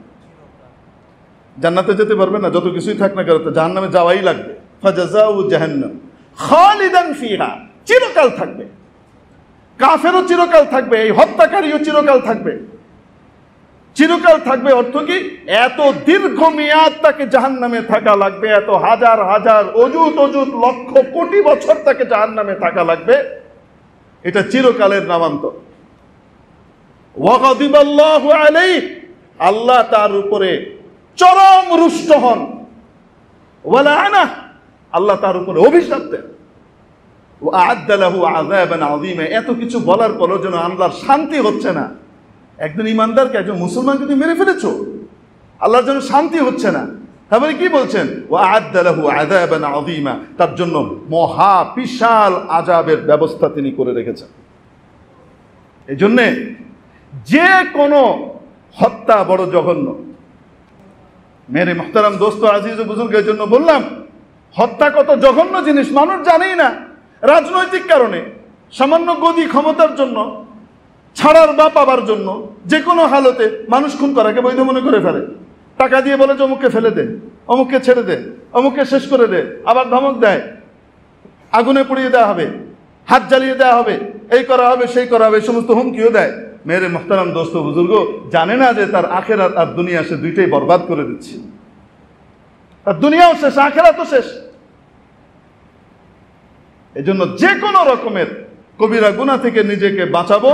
জান্নাতে যেতে পারবে না, যত কিছুই থাক না কেন, জাহান্নামে যাওয়াই লাগবে। ফাজাযাউহু জাহান্নাম খালিদান ফিহা, চিরকাল থাকবে। কাফেরও চিরকাল থাকবে, এই হত্যাকারীও চিরকাল থাকবে। চিরকাল থাকবে অর্থ কি? এত দীর্ঘ মেয়াদ তাকে জাহান্নামে থাকা লাগবে, এত হাজার হাজার অযুত অযুত লক্ষ কোটি বছর তাকে জাহান্নামে থাকা লাগবে। এটা চিরকালের নামান্তর। ওয়া গাদিবা আল্লাহু আলাইহি, আল্লাহ তার উপরে চরম রুষ্ট হন। ওয়া লা'নাহু, আল্লাহ তার উপরে অভিশাপ দেন। ওয়া আ'আদ্দা লাহু আযাবান আযীমা, এত কিছু বলার পরও যেন আল্লাহর শান্তি হচ্ছে না। একজন ইমানদারকে, একজন মুসলমানকে তুমি মেরে ফেলেছো, আল্লাহর জন্য শান্তি হচ্ছে না। তারপরে কি বলছেন? ওয়া আ'আদ্দা লাহু আযাবান আযীমা, তার জন্য মহা বিশাল আযাবের ব্যবস্থা তিনি করে রেখেছেন। এই জন্য যে কোনো হত্যা বড় জঘন্য। মেরে মুহতারাম দোস্ত, আজিজ ও বুজুর্গের জন্য বললাম, হত্যা কত জঘন্য জিনিস মানুষ জানেই না। রাজনৈতিক কারণে, সামান্য গদি ক্ষমতার জন্য, ছাড়ার বা পাবার জন্য যে কোনো হালতে মানুষ খুন করাকে বৈধ মনে করে ফেলে। টাকা দিয়ে বলে যে অমুককে ফেলে দে, অমুককে ছেড়ে দে, অমুককে শেষ করে দে, আবার ধমক দেয়, আগুনে পুড়িয়ে দেওয়া হবে, হাত জ্বালিয়ে দেওয়া হবে, এই করা হবে, সেই করা হবে, এই সমস্ত হুমকিও দেয়। মেরে মুহতারাম দোস্ত বুজুর্গ জানে না যে তার আখেরাত আর দুনিয়া সে দুইটাই বরবাদ করে দিচ্ছে। তার দুনিয়াও শেষ, আখেরাতও শেষ। এজন্য যে কোনো রকমের কবিরা গুনাহ থেকে নিজেকে বাঁচাবো।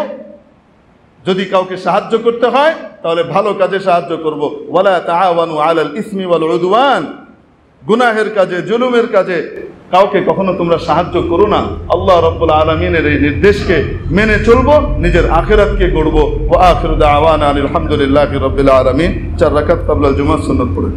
যদি কাউকে সাহায্য করতে হয় তাহলে ভালো কাজে সাহায্য করব। ওয়ালা তাআওয়ানু আলাল ইসমি ওয়াল উদওয়ান, গুনাহের কাজে, জুলুমের কাজে কাউকে কখনো তোমরা সাহায্য করো না। আল্লাহ রাব্বুল আলামিনের এই নির্দেশকে মেনে চলবো, নিজের আখিরাতকে গড়বো। ওয়া আখিরু দাওয়ানা আলহামদুলিল্লাহি রাব্বিল আলামিন। 4 রাকাত ক্বাবলা জুমআহ সুন্নাত পড়ে।